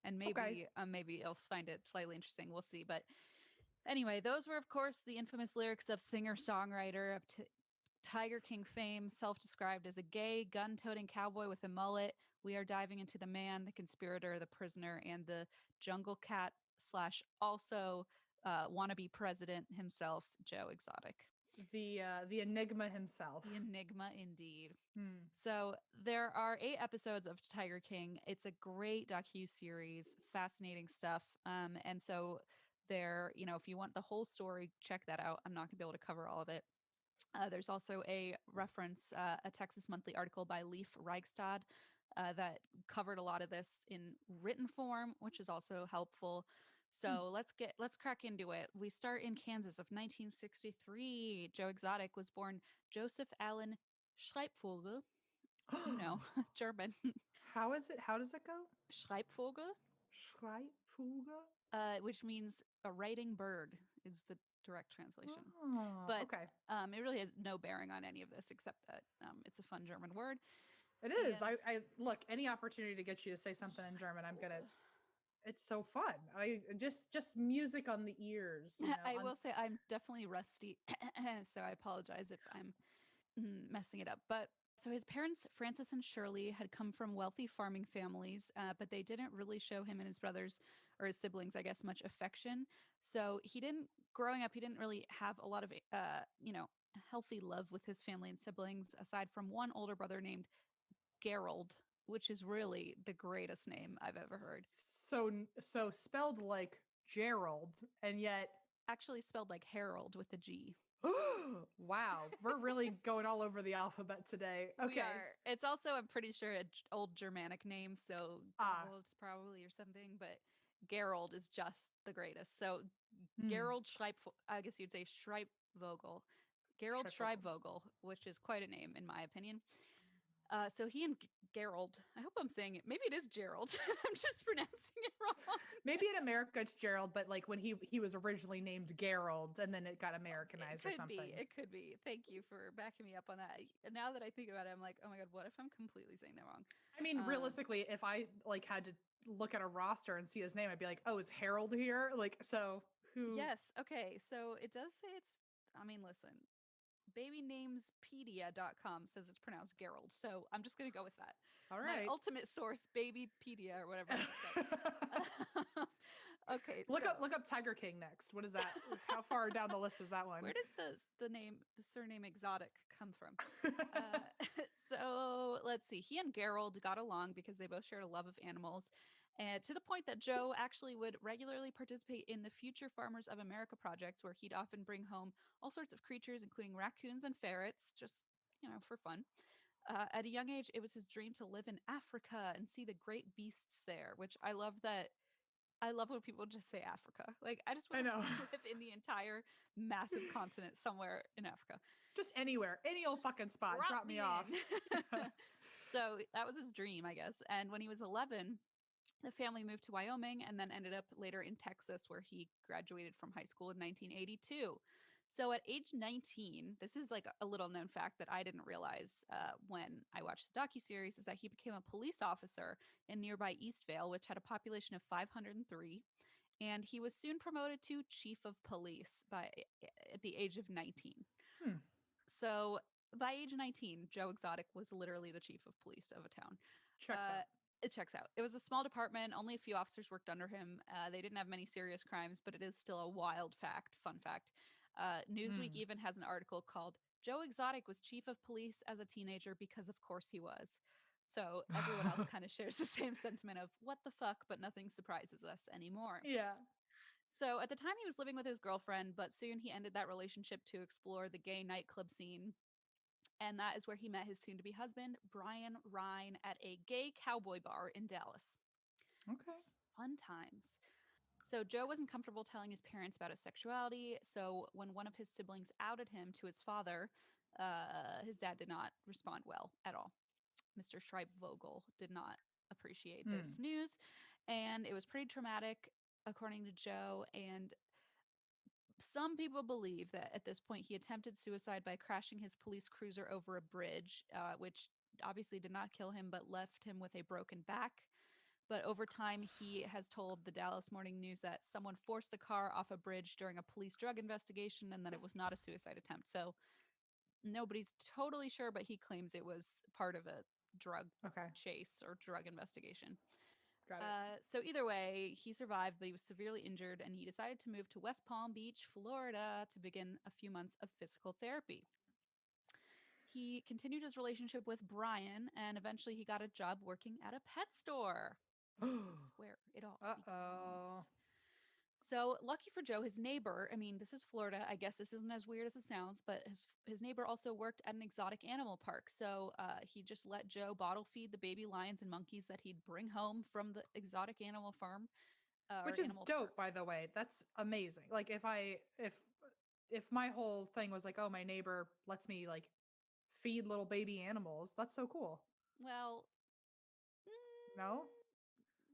and Okay. maybe you'll find it slightly interesting. We'll see. But anyway, those were, of course, the infamous lyrics of singer-songwriter of Tiger King fame, self-described as a gay, gun-toting cowboy with a mullet. We are diving into the man, the conspirator, the prisoner, and the jungle cat / also wannabe president himself, Joe Exotic. The enigma himself. The enigma, indeed. Hmm. So there are 8 episodes of Tiger King. It's a great docu-series, fascinating stuff. And so there, if you want the whole story, check that out. I'm not going to be able to cover all of it. There's also a reference, a Texas Monthly article by Leif Reichstad that covered a lot of this in written form, which is also helpful. So let's crack into it. We start in Kansas of 1963. Joe Exotic was born Joseph Allen Schreibvogel, German. How is it? How does it go? Schreibvogel, Schreibfuge? which means a writing bird is the direct translation. Oh, But okay. it really has no bearing on any of this except that it's a fun German word. It is. And I look, any opportunity to get you to say something in German, I'm gonna. It's so fun. I just music on the ears, I on will say I'm definitely rusty, so I apologize if I'm messing it up. But so his parents, Francis and Shirley, had come from wealthy farming families, but they didn't really show him and his brothers or his siblings, I guess, much affection. So growing up, he didn't really have a lot of, healthy love with his family and siblings, aside from one older brother named Gerald, which is really the greatest name I've ever heard. so spelled like Gerald, and yet Actually spelled like Harold with a G. wow, we're really going all over the alphabet today. We Okay. are. It's also, I'm pretty sure, an old Germanic name, so Ah. Gerald probably or something, but Gerald is just the greatest. So Hmm. Gerald Schreib, I guess you'd say Schreibvogel. Gerald Schreibvogel. Schreibvogel, which is quite a name in my opinion. So he and Gerald, I hope I'm saying it. Maybe it is Gerald. I'm just pronouncing it wrong. Maybe in America it's Gerald, but like when he was originally named Gerald, and then it got It Americanized or could something. be. It could be. Thank you for backing me up on that. Now that I think about it, I'm like, oh my God, what if I'm completely saying that wrong? I mean, Um, realistically, if I like had to look at a roster and see his name, I'd be like, oh, is Harold here? Like, so who? yes. Okay. So it does say I mean, listen, babynamespedia.com says it's pronounced Gerald. So I'm just going to go with that. All My right. ultimate source, Babypedia or whatever it's said. Okay. So Look up Tiger King next. What is that? How far down the list is that one? where does the surname Exotic come from? So let's see. He and Gerald got along because they both shared a love of animals, and to the point that Joe actually would regularly participate in the Future Farmers of America projects, where he'd often bring home all sorts of creatures, including raccoons and ferrets, just for fun. At a young age, it was his dream to live in Africa and see the great beasts there, which I love that. I love when people just say Africa. Like, I just I want know. to live in the entire massive continent somewhere in Africa. Just anywhere, any old Just fucking spot. drop Drop me me off. in. So that was his dream, I guess. And when he was 11, the family moved to Wyoming and then ended up later in Texas, where he graduated from high school in 1982. So at age 19, this is like a little known fact that I didn't realize when I watched the docuseries, is that he became a police officer in nearby Eastvale, which had a population of 503. And he was soon promoted to chief of police at the age of 19. Hmm. So by age 19, Joe Exotic was literally the chief of police of a town. Checks out. It checks out. It was a small department. Only a few officers worked under him. They didn't have many serious crimes, but it is still a wild fact, fun fact. Newsweek Hmm. even has an article called Joe Exotic was chief of police as a teenager because of course he was. So everyone else kind of shares the same sentiment of what the fuck, but nothing surprises us anymore. Yeah. So at the time he was living with his girlfriend, but soon he ended that relationship to explore the gay nightclub scene. And that is where he met his soon to be husband, Brian Rhine, at a gay cowboy bar in Dallas. Okay. Fun times. So Joe wasn't comfortable telling his parents about his sexuality. So when one of his siblings outed him to his father, his dad did not respond well at all. Mr. Schreibvogel did not appreciate this Hmm. news. And it was pretty traumatic, according to Joe. And some people believe that at this point he attempted suicide by crashing his police cruiser over a bridge, which obviously did not kill him, but left him with a broken back. But over time, he has told the Dallas Morning News that someone forced the car off a bridge during a police drug investigation and that it was not a suicide attempt. So nobody's totally sure, but he claims it was part of a drug Okay, chase or drug investigation. got it. So either way, he survived, but he was severely injured, and he decided to move to West Palm Beach, Florida, to begin a few months of physical therapy. He continued his relationship with Brian, and eventually he got a job working at a pet store. And this is where it all Uh-oh. begins. So lucky for Joe, his neighbor, I mean, this is Florida. I guess this isn't as weird as it sounds, but his neighbor also worked at an exotic animal park. So he just let Joe bottle feed the baby lions and monkeys that he'd bring home from the exotic animal farm or Which is animal park. dope, by the way. That's amazing. Like if my whole thing was like, oh, my neighbor lets me like feed little baby animals, that's so cool. Well, No?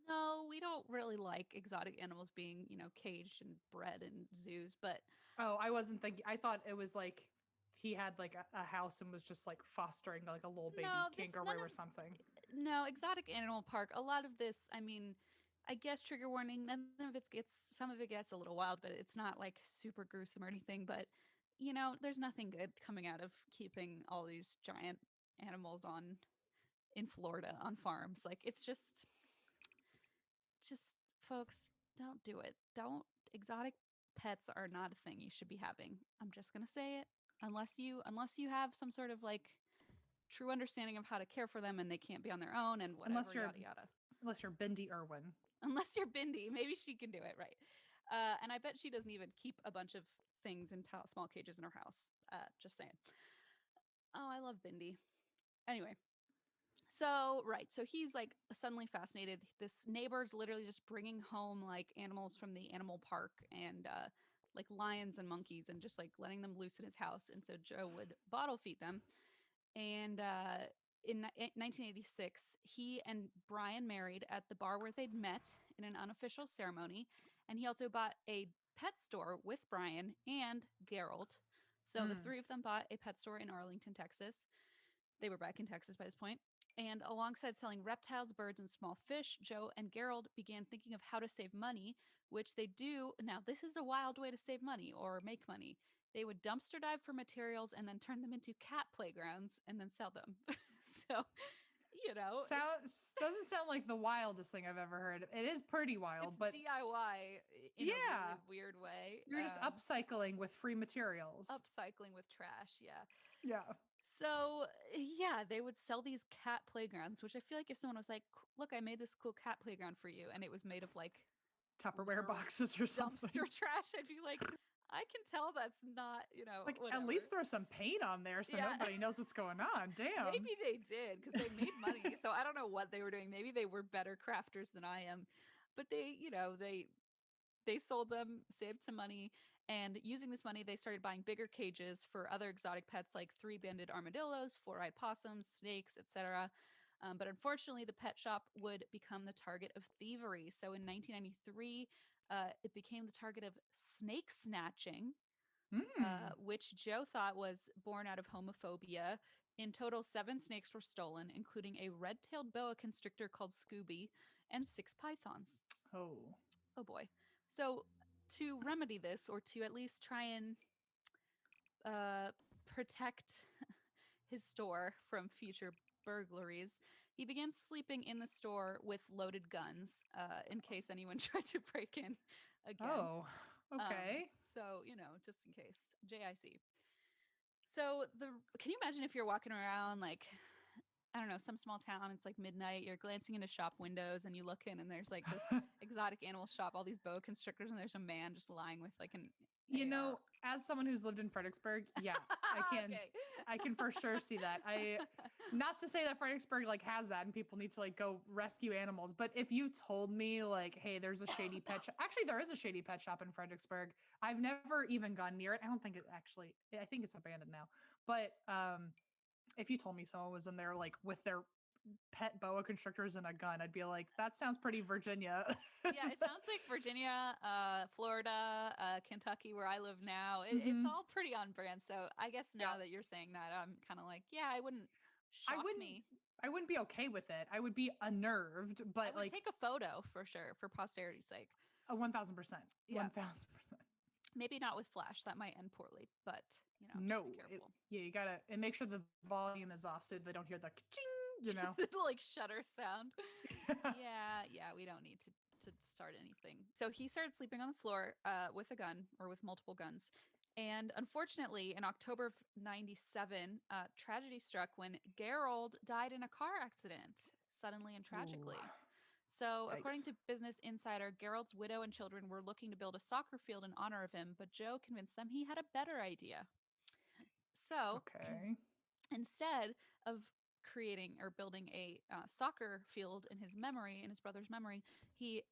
no, we don't really like exotic animals being, caged and bred in zoos, but Oh, I wasn't thinking. I thought it was like he had like a house and was just like fostering like a little baby no, this none kangaroo or of something. no exotic animal park. A lot of this, I mean, I guess trigger warning. None of it gets some of it gets a little wild, but it's not like super gruesome or anything. But there's nothing good coming out of keeping all these giant animals on in Florida on farms. Like it's just folks, don't do it. Don't exotic pets are not a thing you should be having. I'm just gonna say it. Unless you have some sort of like true understanding of how to care for them and they can't be on their own and Unless whatever, you're yada yada. unless you're Bindi Irwin. Unless you're Bindi, maybe she can do it right. And I bet she doesn't even keep a bunch of things in small cages in her house. Just saying. Oh, I love Bindi. Anyway, so right, so he's like suddenly fascinated. This neighbor's literally just bringing home like animals from the animal park and like lions and monkeys and just like letting them loose in his house. And so Joe would bottle feed them. And in 1986, he and Brian married at the bar where they'd met in an unofficial ceremony. And he also bought a pet store with Brian and Gerald. So the Mm. three of them bought a pet store in Arlington, Texas. They were back in Texas by this point. And alongside selling reptiles, birds, and small fish, Joe and Gerald began thinking of how to save money, which they do. Now, this is a wild way to save money or make money. They would dumpster dive for materials and then turn them into cat playgrounds and then sell them. So, it's Doesn't sound like the wildest thing I've ever heard. It is pretty wild, it's but DIY in a really yeah, weird way. you're just upcycling with free materials. Upcycling with trash, yeah. Yeah. So, yeah, they would sell these cat playgrounds, which I feel like if someone was like, "Look, I made this cool cat playground for you," and it was made of like Tupperware literal boxes or something. dumpster trash, I'd be like, I can tell that's not, Like at whatever. least throw some paint on there so Yeah. nobody knows what's going on. Damn. Maybe they did because they made money. So I don't know what they were doing. Maybe they were better crafters than I am. But they sold them, saved some money, and using this money, they started buying bigger cages for other exotic pets like three-banded armadillos, four-eyed possums, snakes, etc. But unfortunately, the pet shop would become the target of thievery. So in 1993, it became the target of snake snatching, Hmm. which Joe thought was born out of homophobia. In total, 7 snakes were stolen, including a red-tailed boa constrictor called Scooby and 6 pythons. Oh. Oh boy. So to remedy this, or to at least try and uh, protect his store from future burglaries, he began sleeping in the store with loaded guns in case anyone tried to break in again. Oh. Okay. So, just in case. JIC. So can you imagine if you're walking around like I don't know, some small town, it's like midnight, you're glancing into shop windows and you look in and there's like this exotic animal shop, all these boa constrictors, and there's a man just lying with like an You AR. know, as someone who's lived in Fredericksburg, yeah, I can Okay. I can for sure see that. I not to say that Fredericksburg like has that and people need to like go rescue animals, but if you told me like, hey, there's a shady pet shop. Actually, there is a shady pet shop in Fredericksburg. I've never even gone near it. I don't think it actually I think it's abandoned now. But if you told me someone was in there like with their pet boa constrictors and a gun, I'd be like, that sounds pretty Virginia. Yeah, it sounds like Virginia, Florida, Kentucky, where I live now. It's Hmm. all pretty on brand. So I guess Yeah. now that you're saying that, I'm kind of like, yeah, I wouldn't I shock wouldn't me. I wouldn't be okay with it. I would be unnerved, I but would like take a photo for sure for posterity's sake. a 1000%. Yeah, 1000%. maybe not with flash. That might end poorly, but just be No, careful. yeah, you gotta, and make sure the volume is off so they don't hear the ching. Like shutter sound. Yeah, we don't need to start anything. So he started sleeping on the floor with a gun or with multiple guns. And unfortunately, in October of 97, tragedy struck when Gerald died in a car accident, suddenly and Ooh, tragically. So, according yikes. to Business Insider, Gerald's widow and children were looking to build a soccer field in honor of him, but Joe convinced them he had a better idea. So, Okay. instead of creating or building a soccer field in his memory, in his brother's memory, he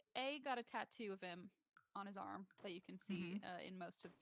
got a tattoo of him on his arm that you can see Hmm. in most of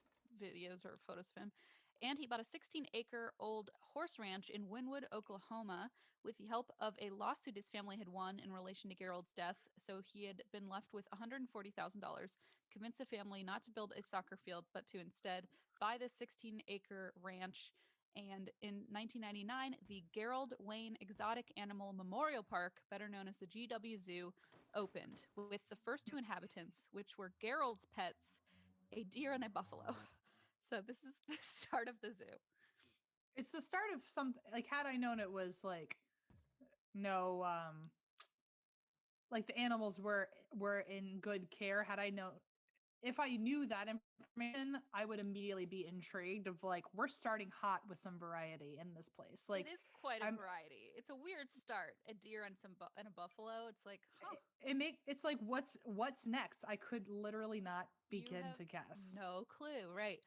videos or photos of him. And he bought a 16-acre old horse ranch in Wynwood, Oklahoma, with the help of a lawsuit his family had won in relation to Gerald's death. So he had been left with $140,000, convinced the family not to build a soccer field, but to instead buy this 16-acre ranch. And in 1999, the Gerald Wayne Exotic Animal Memorial Park, better known as the GW Zoo, opened with the first two inhabitants, which were Gerald's pets, a deer and a buffalo. So this is the start of the zoo. It's the start of something. Like, had I known it was like no, like the animals were in good care, had I known, if I knew that information, I would immediately be intrigued of like, we're starting hot with some variety in this place. It Like, is quite a I'm variety. It's a weird start. A deer and and a buffalo. It's like, huh, it's like, what's next? I could literally not you begin have to guess. no clue, right?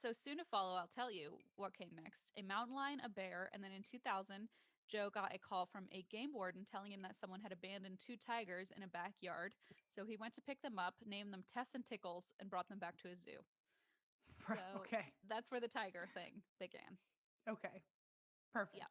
So soon to follow, I'll tell you what came next: a mountain lion, a bear, and then in 2000, Joe got a call from a game warden telling him that someone had abandoned two tigers in a backyard. So he went to pick them up, named them Tess and Tickles, and brought them back to his zoo. Right. So Okay. that's where the tiger thing began. Okay. Yeah. Perfect.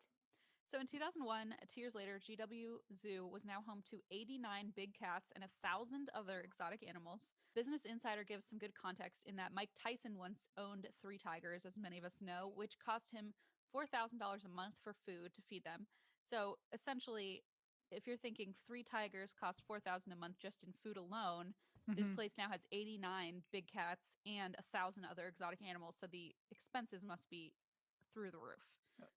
So in 2001, 2 years later, GW Zoo was now home to 89 big cats and 1,000 other exotic animals. Business Insider gives some good context in that Mike Tyson once owned three tigers, as many of us know, which cost him $4,000 a month for food to feed them. So essentially, if you're thinking three tigers cost $4,000 a month just in food alone, this Hmm. place now has 89 big cats and 1,000 other exotic animals. So the expenses must be through the roof.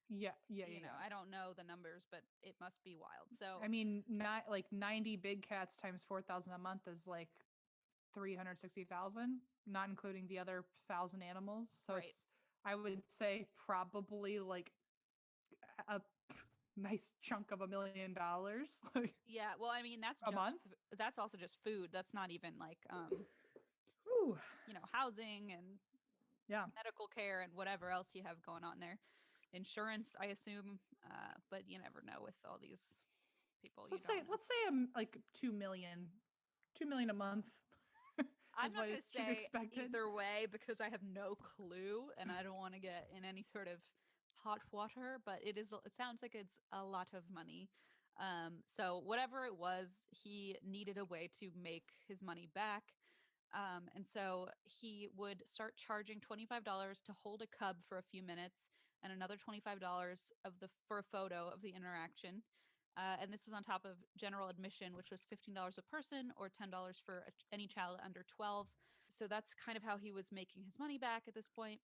Yeah. Yeah. Yeah. Yeah. I don't know the numbers, but it must be wild. So, I mean, not like 90 big cats times 4,000 a month is like 360,000, not including the other 1,000 animals. So right. it's, I would say, probably like a nice chunk of $1 million like Yeah, well, I mean, a month. that's also just food. That's not even like Ooh, housing and yeah. medical care and whatever else you have going on there. Insurance, I assume, but you never know with all these people. So You don't know. let's say like 2 million, 2 million a month I'm is not what going is to to be say expected. either way because I have no clue and I don't want to get in any sort of hot water, but it sounds like it's a lot of money. So whatever it was, he needed a way to make his money back. And so he would start charging $25 to hold a cub for a few minutes and another $25 for a photo of the interaction. And this was on top of general admission, which was $15 a person or $10 for any child under 12. So that's kind of how he was making his money back at this point.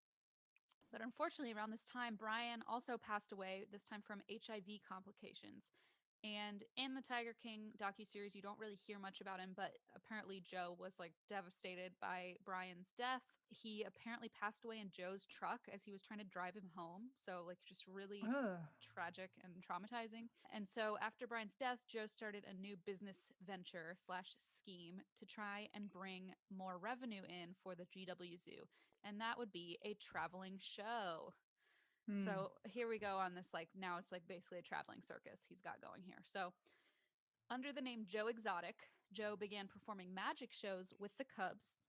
But unfortunately, around this time, Brian also passed away, this time from HIV complications. And in the Tiger King docuseries, you don't really hear much about him, but apparently Joe was like devastated by Brian's death. He apparently passed away in Joe's truck as he was trying to drive him home. So, like, just really Ugh. tragic and traumatizing. And so, after Brian's death, Joe started a new business venture slash scheme to try and bring more revenue in for the GW Zoo. And that would be a traveling show. Hmm. So here we go on this, like, now it's like basically a traveling circus he's got going here. So under the name Joe Exotic, Joe began performing magic shows with the Cubs.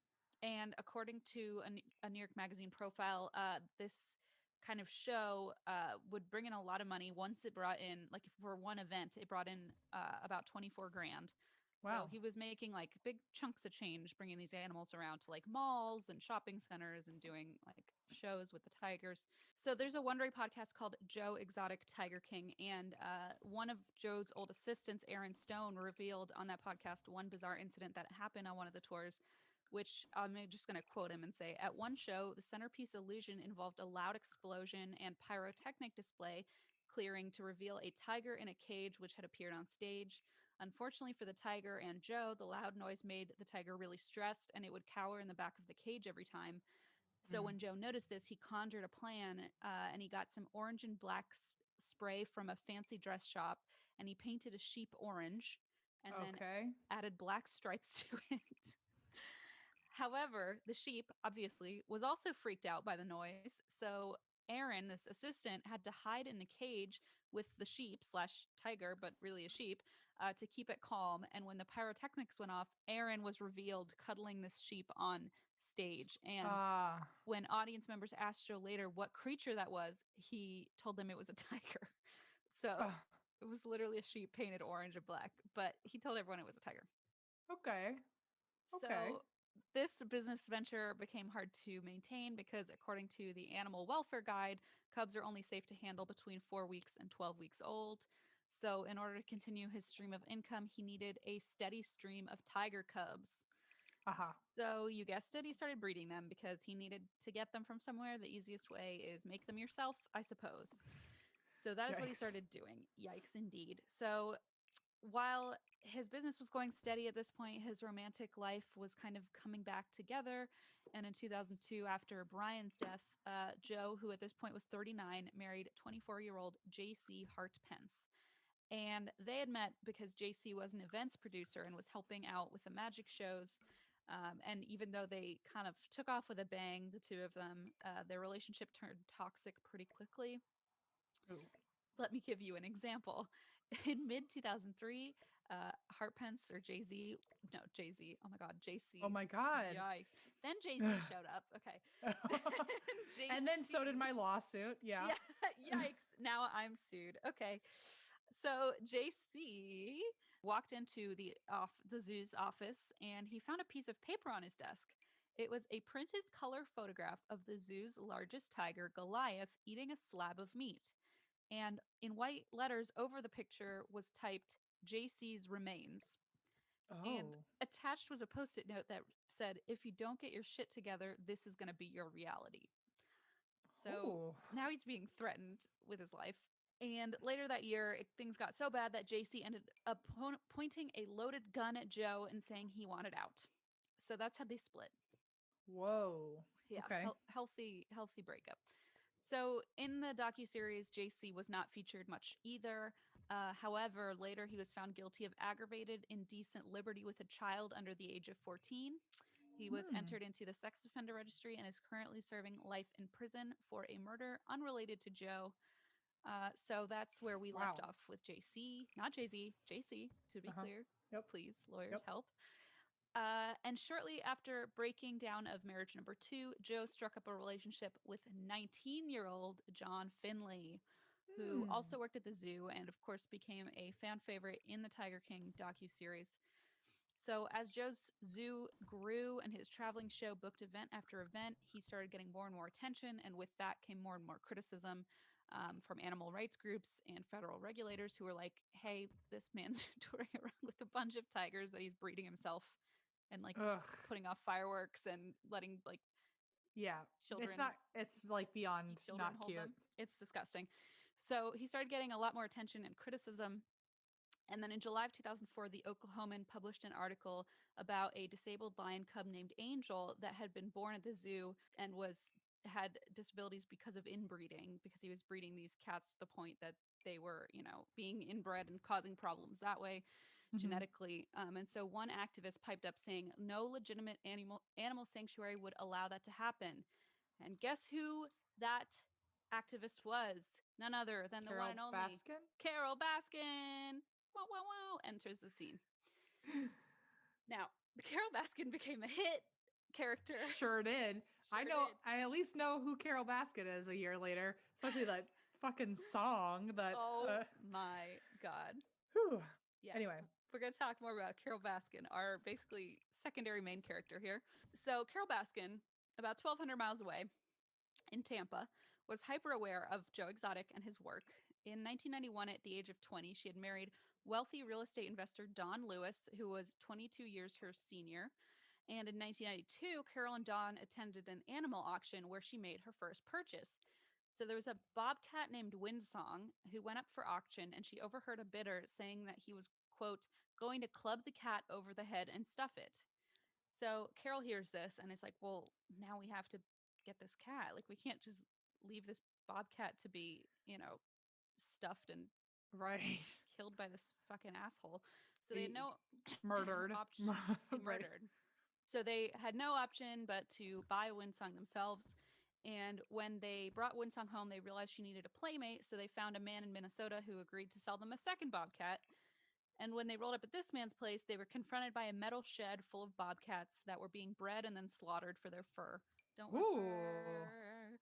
And according to a New York Magazine profile, this kind of show would bring in a lot of money once it brought in, like for one event, it brought in about 24 grand. So Wow. he was making like big chunks of change, bringing these animals around to like malls and shopping centers and doing like shows with the tigers. So there's a Wondery podcast called Joe Exotic Tiger King, and one of Joe's old assistants, Aaron Stone, revealed on that podcast one bizarre incident that happened on one of the tours, which I'm just going to quote him and say, at one show, the centerpiece illusion involved a loud explosion and pyrotechnic display clearing to reveal a tiger in a cage which had appeared on stage. Unfortunately for the tiger and Joe, the loud noise made the tiger really stressed and it would cower in the back of the cage every time. So Mm. when Joe noticed this, he conjured a plan and he got some orange and black spray from a fancy dress shop and he painted a sheep orange and then Okay. added black stripes to it. However, the sheep obviously was also freaked out by the noise. So Aaron, this assistant, had to hide in the cage with the sheep slash tiger, but really a sheep, to keep it calm. And when the pyrotechnics went off, Aaron was revealed cuddling this sheep on stage. And Ah. when audience members asked Joe later what creature that was, he told them it was a tiger. So Ah. it was literally a sheep painted orange and black, but he told everyone it was a tiger. Okay. Okay. So this business venture became hard to maintain because, according to the Animal Welfare Guide, cubs are only safe to handle between 4 weeks and 12 weeks old. So, in order to continue his stream of income, he needed a steady stream of tiger cubs. Aha. So, you guessed it, he started breeding them because he needed to get them from somewhere. The easiest way is make them yourself, I suppose. So, that is what he Yikes. started doing. Yikes, indeed. So, while his business was going steady at this point, his romantic life was kind of coming back together. And in 2002, after Brian's death, Joe, who at this point was 39, married 24-year-old JC Hart Pence. And they had met because JC was an events producer and was helping out with the magic shows. And even though they kind of took off with a bang, the two of them, their relationship turned toxic pretty quickly. Ooh. Let me give you an example. In mid 2003, Hartpence or Jay Z, no, Jay Z, oh my God, Oh JC, my God. yikes. Then Jay Z showed up. Okay. Then And then so did JC, my lawsuit. Yeah. yeah, yikes. Now I'm sued. Okay. So JC walked into the zoo's office and he found a piece of paper on his desk. It was a printed color photograph of the zoo's largest tiger, Goliath, eating a slab of meat. And in white letters over the picture was typed JC's remains. And Oh. attached was a post it note that said, if you don't get your shit together, this is going to be your reality. So Oh. now he's being threatened with his life. And later that year, things got so bad that JC ended up pointing a loaded gun at Joe and saying he wanted out. So that's how they split. Whoa. Yeah, Okay. healthy breakup. So in the docuseries, JC was not featured much either. However, later he was found guilty of aggravated indecent liberty with a child under the age of 14. He was Hmm. entered into the sex offender registry and is currently serving life in prison for a murder unrelated to Joe. So that's where we left Wow. off with JC, not Jay Z, JC, to be Uh-huh. clear. Yep. Please, lawyers, Yep. help. And shortly after breaking down of marriage number two, Joe struck up a relationship with 19-year-old John Finley, who Hmm. also worked at the zoo and, of course, became a fan favorite in the Tiger King docuseries. So, as Joe's zoo grew and his traveling show booked event after event, he started getting more and more attention, and with that came more and more criticism from animal rights groups and federal regulators who were like, "Hey, this man's touring around with a bunch of tigers that he's breeding himself, and like Ugh. putting off fireworks and letting like Yeah. It's children not, it's like beyond children not hold cute. them. It's disgusting." So he started getting a lot more attention and criticism. And then in July of 2004, the Oklahoman published an article about a disabled lion cub named Angel that had been born at the zoo and was had disabilities because of inbreeding, because he was breeding these cats to the point that they were, being inbred and causing problems that way Hmm. genetically. And so one activist piped up saying no legitimate animal sanctuary would allow that to happen. And guess who that activist was? None other than the one Carol and only Baskin? Carol Baskin. Wow, wow, wow, enters the scene. Now, Carol Baskin became a hit character. Sure did. I Sure know, did. I at least know who Carol Baskin is a year later, especially that fucking song that Oh my God. whew. Yeah. Anyway. we're going to talk more about Carol Baskin, our basically secondary main character here. So, Carol Baskin, about 1,200 miles away in Tampa, was hyper aware of Joe Exotic and his work. In 1991, at the age of 20, she had married wealthy real estate investor Don Lewis, who was 22 years her senior. And in 1992, Carol and Don attended an animal auction where she made her first purchase. So there was a bobcat named Windsong who went up for auction, and she overheard a bidder saying that he was, quote, going to club the cat over the head and stuff it. So Carol hears this and is like, well, now we have to get this cat. Like, we can't just leave this bobcat to be, stuffed and Right. killed by this fucking asshole. So they had He no murdered. option. Right. Murdered. So they had no option but to buy Winsong themselves. And when they brought Winsong home, they realized she needed a playmate. So they found a man in Minnesota who agreed to sell them a second bobcat. And when they rolled up at this man's place, they were confronted by a metal shed full of bobcats that were being bred and then slaughtered for their fur. Don't want Ooh. fur.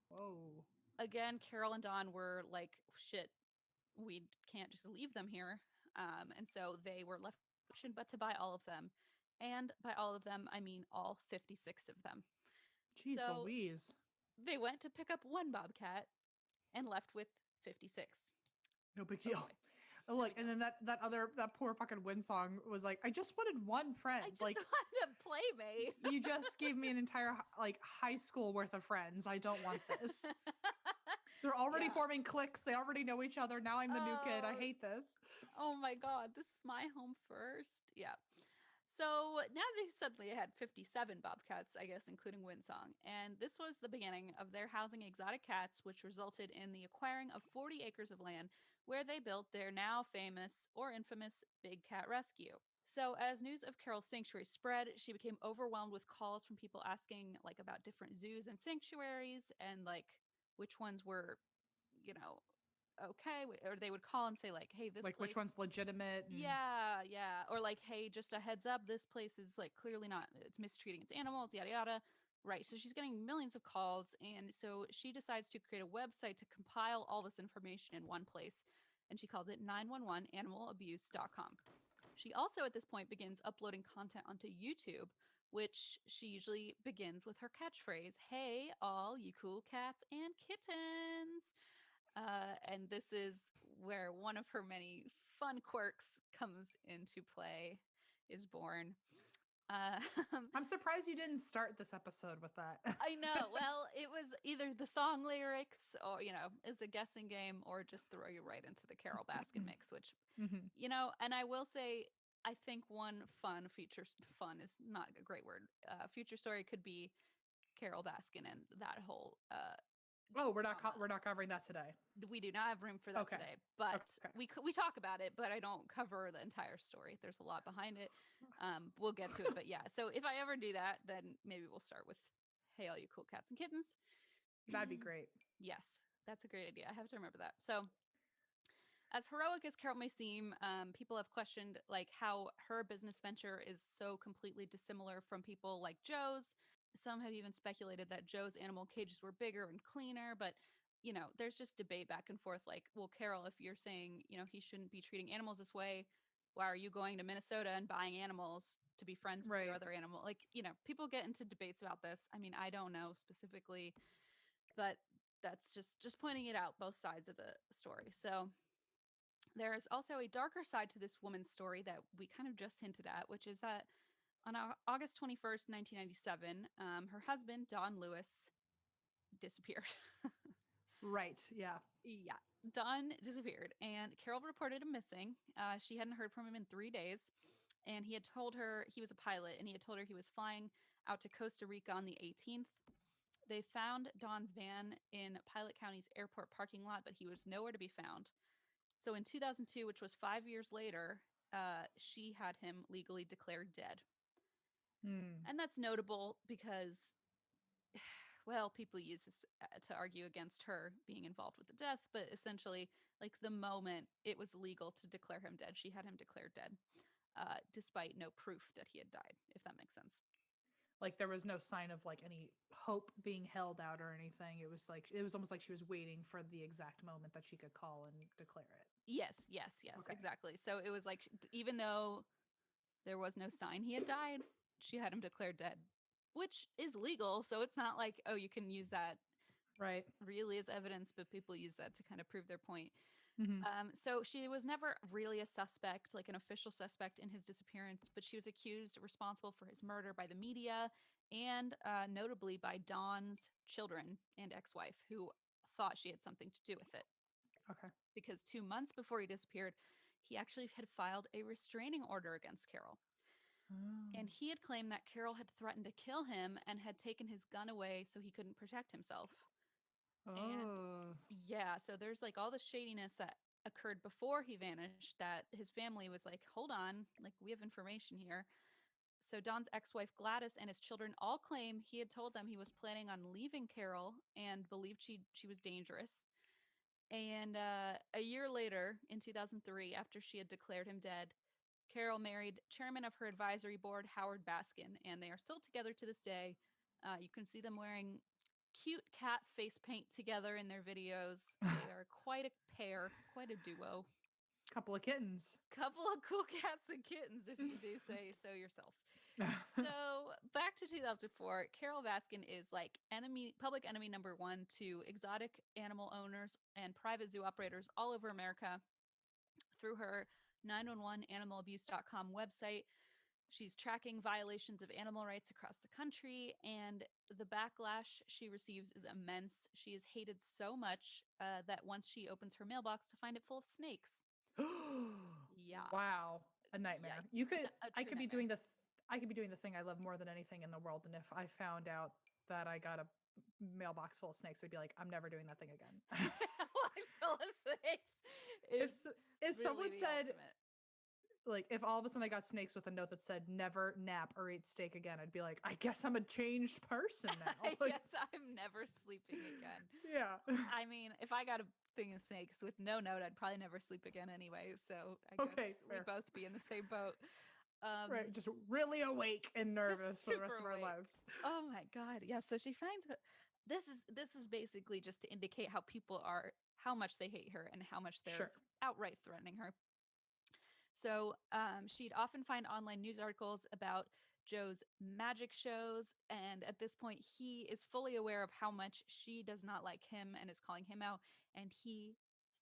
Whoa. Again, Carol and Don were like, shit, we can't just leave them here. And so they were left no option but to buy all of them. And by all of them, I mean all 56 of them. Jeez So Louise. they went to pick up one bobcat and left with 56. No big Oh deal. boy. There Look, we and go. then that poor fucking Windsong was like, I just wanted one friend. I just Like, wanted a playmate. you just gave me an entire like high school worth of friends. I don't want this. They're already Yeah. forming cliques. They already know each other. Now I'm the new kid. I Oh, hate this. oh my God. This is my home first. Yeah. So now they suddenly had 57 bobcats, I guess, including Windsong. And this was the beginning of their housing exotic cats, which resulted in the acquiring of 40 acres of land where they built their now famous or infamous Big Cat Rescue. So as news of Carol's sanctuary spread, she became overwhelmed with calls from people asking like about different zoos and sanctuaries and like which ones were, you know, okay, or they would call and say like, "Hey, this Like which place, one's legitimate and yeah," or like, "Hey, just a heads up, this place is like clearly not, it's mistreating its animals, yada yada." Right. So she's getting millions of calls, and so she decides to create a website to compile all this information in one place, and she calls it 911animalabuse.com. She also at this point begins uploading content onto YouTube, which she usually begins with her catchphrase, "Hey, all you cool cats and kittens." And this is where one of her many fun quirks comes into play, is born. Uh, I'm surprised you didn't start this episode with that. I know. Well, it was either the song lyrics or, is a guessing game or just throw you right into the Carol Baskin mix, which, Hmm. and I will say, I think one fun is not a great word. Future story could be Carol Baskin and that whole Oh, drama. we're not covering that today. We do not have room for that Okay. today, but Okay. we talk about it, but I don't cover the entire story. There's a lot behind it. We'll get to it, but yeah. So if I ever do that, then maybe we'll start with "Hey, all you cool cats and kittens." That'd be great. Yes, that's a great idea. I have to remember that. So as heroic as Carol may seem, people have questioned like how her business venture is so completely dissimilar from people like Joe's. Some have even speculated that Joe's animal cages were bigger and cleaner, but there's just debate back and forth. Like, well, Carol, if you're saying he shouldn't be treating animals this way, why are you going to Minnesota and buying animals to be friends with your Right. other animal? Like, people get into debates about this. I mean, I don't know specifically, but that's just pointing it out, both sides of the story. So there's also a darker side to this woman's story that we kind of just hinted at, which is that on August 21st, 1997, her husband, Don Lewis, disappeared. Right. Yeah. Yeah, Don disappeared, and Carol reported him missing. She hadn't heard from him in 3 days, and he had told her he was a pilot, and he had told her he was flying out to Costa Rica on the 18th. They found Don's van in Pilot County's airport parking lot, but he was nowhere to be found. So in 2002, which was 5 years later, she had him legally declared dead. Hmm. And that's notable because, well, people use this to argue against her being involved with the death, but essentially, like the moment it was legal to declare him dead, she had him declared dead, despite no proof that he had died, if that makes sense. Like there was no sign of like any hope being held out or anything. It was like it was almost like she was waiting for the exact moment that she could call and declare it. Yes, yes, yes, Okay. exactly. So it was like even though there was no sign he had died, she had him declared dead, which is legal. So it's not like, oh, you can use that Right. really as evidence, but people use that to kind of prove their point. Hmm. So she was never really a suspect, like an official suspect in his disappearance, but she was accused, responsible for his murder by the media and notably by Don's children and ex wife, who thought she had something to do with it. Okay. Because 2 months before he disappeared, he actually had filed a restraining order against Carol. Oh. And he had claimed that Carol had threatened to kill him and had taken his gun away so he couldn't protect himself. And Oh. yeah, so there's like all the shadiness that occurred before he vanished that his family was like, hold on, like we have information here. So Don's ex-wife Gladys and his children all claim he had told them he was planning on leaving Carol and believed she was dangerous. And a year later, in 2003, after she had declared him dead, Carol married chairman of her advisory board, Howard Baskin, and they are still together to this day. You can see them wearing cute cat face paint together in their videos. They are quite a pair, quite a duo. Couple of kittens. Couple of cool cats and kittens, if you do say so yourself. So back to 2004, Carol Baskin is like public enemy number one to exotic animal owners and private zoo operators all over America through her 911animalabuse.com website. She's tracking violations of animal rights across the country, and the backlash she receives is immense. She is hated so much that once she opens her mailbox to find it full of snakes. Yeah, Wow, a nightmare. You yikes. could A I true could be nightmare. doing I could be doing the thing I love more than anything in the world, and if I found out that I got a mailbox full of snakes, I'd be like, I'm never doing that thing again. Lies full of snakes if is s- if really someone the said ultimate. like if all of a sudden I got snakes with a note that said never nap or eat steak again, I'd be like, I guess I'm a changed person now. Like, Yes, I'm never sleeping again. yeah. I mean, if I got a thing of snakes with no note, I'd probably never sleep again anyway. So I guess Okay, we'd fair. both be in the same boat. Right, Um, just really awake and nervous just for the super rest of our awake. lives. Oh my god. Yeah, so she finds this is basically just to indicate how people are how much they hate her and how much they're Sure. outright threatening her. So she'd often find online news articles about Joe's magic shows. And at this point, he is fully aware of how much she does not like him and is calling him out. And he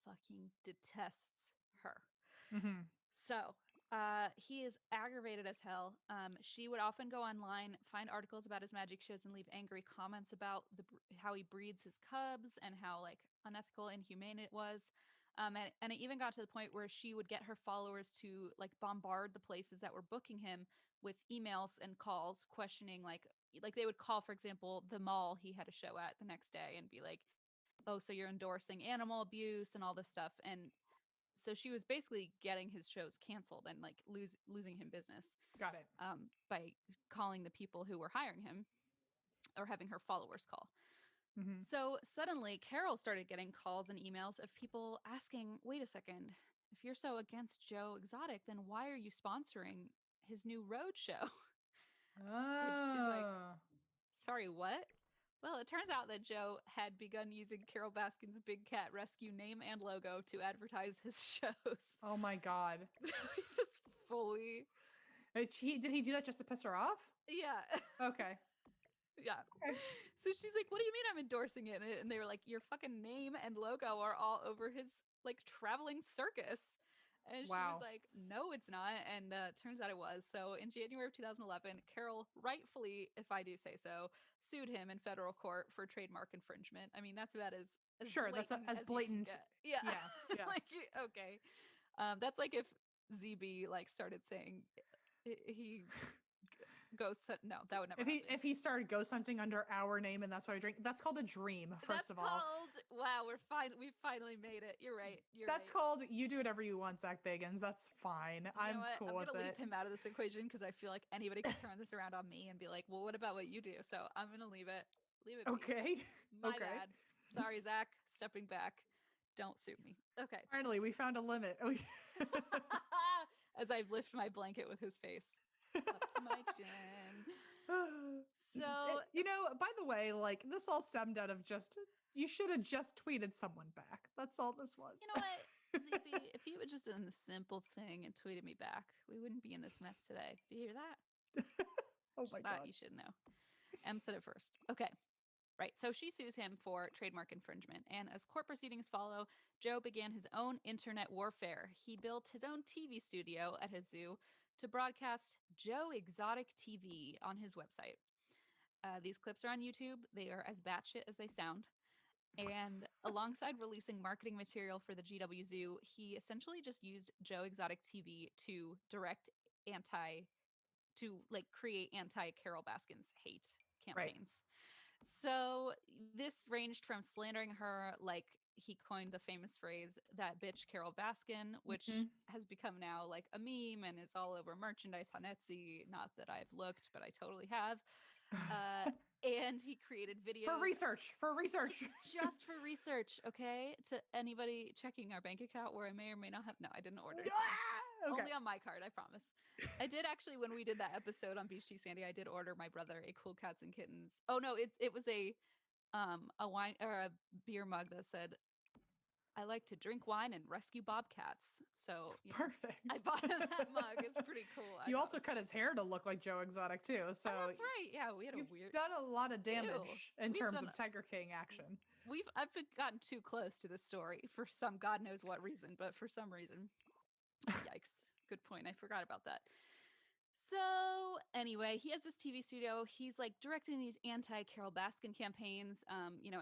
fucking detests her. Hmm. So he is aggravated as hell. She would often go online, find articles about his magic shows, and leave angry comments about how he breeds his cubs and how like unethical and inhumane it was. And it even got to the point where she would get her followers to like bombard the places that were booking him with emails and calls questioning like they would call, for example, the mall he had a show at the next day and be like, oh, so you're endorsing animal abuse and all this stuff. And so she was basically getting his shows canceled and like losing him business Got it. by calling the people who were hiring him or having her followers call. Hmm. So suddenly Carol started getting calls and emails of people asking, wait a second, if you're so against Joe Exotic, then why are you sponsoring his new road show? And she's like, Oh. sorry, what? Well, it turns out that Joe had begun using Carol Baskin's Big Cat Rescue name and logo to advertise his shows. Oh my god. So he's just fully, Did he do that just to piss her off? yeah, Okay. yeah. Okay. So she's like, "What do you mean I'm endorsing it?" And they were like, "Your fucking name and logo are all over his like traveling circus." And she was Wow. like, "No, it's not." And turns out it was. So in January of 2011, Carol rightfully, if I do say so, sued him in federal court for trademark infringement. I mean, that's about as Sure, that's blatant as as you can blatant. get. Yeah, Yeah, yeah. like okay, that's like if ZB like started saying he goes. No, that would never happen. If he started ghost hunting under our name and that's why I drink, that's called a dream, first That's of all. called wow, we're fine. We finally made it. You're right. You're That's right. called you do whatever you want, Zach Bagans. That's fine. You know I'm what? cool I'm with gonna leave it. him out of this equation because I feel like anybody could turn this around on me and be like, "Well, what about what you do?" So I'm gonna leave it. Leave it be. Okay. My Okay. bad. Sorry, Zach. Stepping back. Don't sue me. Okay. Finally, we found a limit. As I lift my blanket with his face up to my chin. By the way, like this all stemmed out of just you should have just tweeted someone back. That's all this was. You know what, ZB? If you had just done the simple thing and tweeted me back, we wouldn't be in this mess today. Do you hear that? Oh Just my thought god. you should know. Em said it first. Okay. Right. So she sues him for trademark infringement. And as court proceedings follow, Joe began his own internet warfare. He built his own TV studio at his zoo to broadcast Joe Exotic TV on his website. These clips are on YouTube. They are as batshit as they sound. And alongside releasing marketing material for the GW Zoo, he essentially just used Joe Exotic TV to direct anti, to like create anti Carol Baskin's hate Right. campaigns. So this ranged from slandering her, like he coined the famous phrase, that bitch Carol Baskin, which Mhm. has become now like a meme and is all over merchandise on Etsy. Not that I've looked, but I totally have. Uh, and he created For videos. research. For research. It's just for research, okay? To anybody checking our bank account where I may or may not have. No, I didn't order. Ah! Okay. Only on my card, I promise. I did actually, when we did that episode on Beach Tea Sandy, I did order my brother a Cool Cats and Kittens. Oh no, it was a wine or a beer mug that said, "I like to drink wine and rescue bobcats." So Perfect. I bought him that mug. It's pretty cool. I You thought also it was cut his hair to look like Joe Exotic too. Oh, So that's right. Yeah, we had a you've weird. done a lot of Ew. damage in We've terms done. of Tiger King action. I've been gotten too close to this story for some God knows what reason, but for some reason, yikes. Good point. I forgot about that. So anyway, he has this TV studio. He's like directing these anti-Carol Baskin campaigns.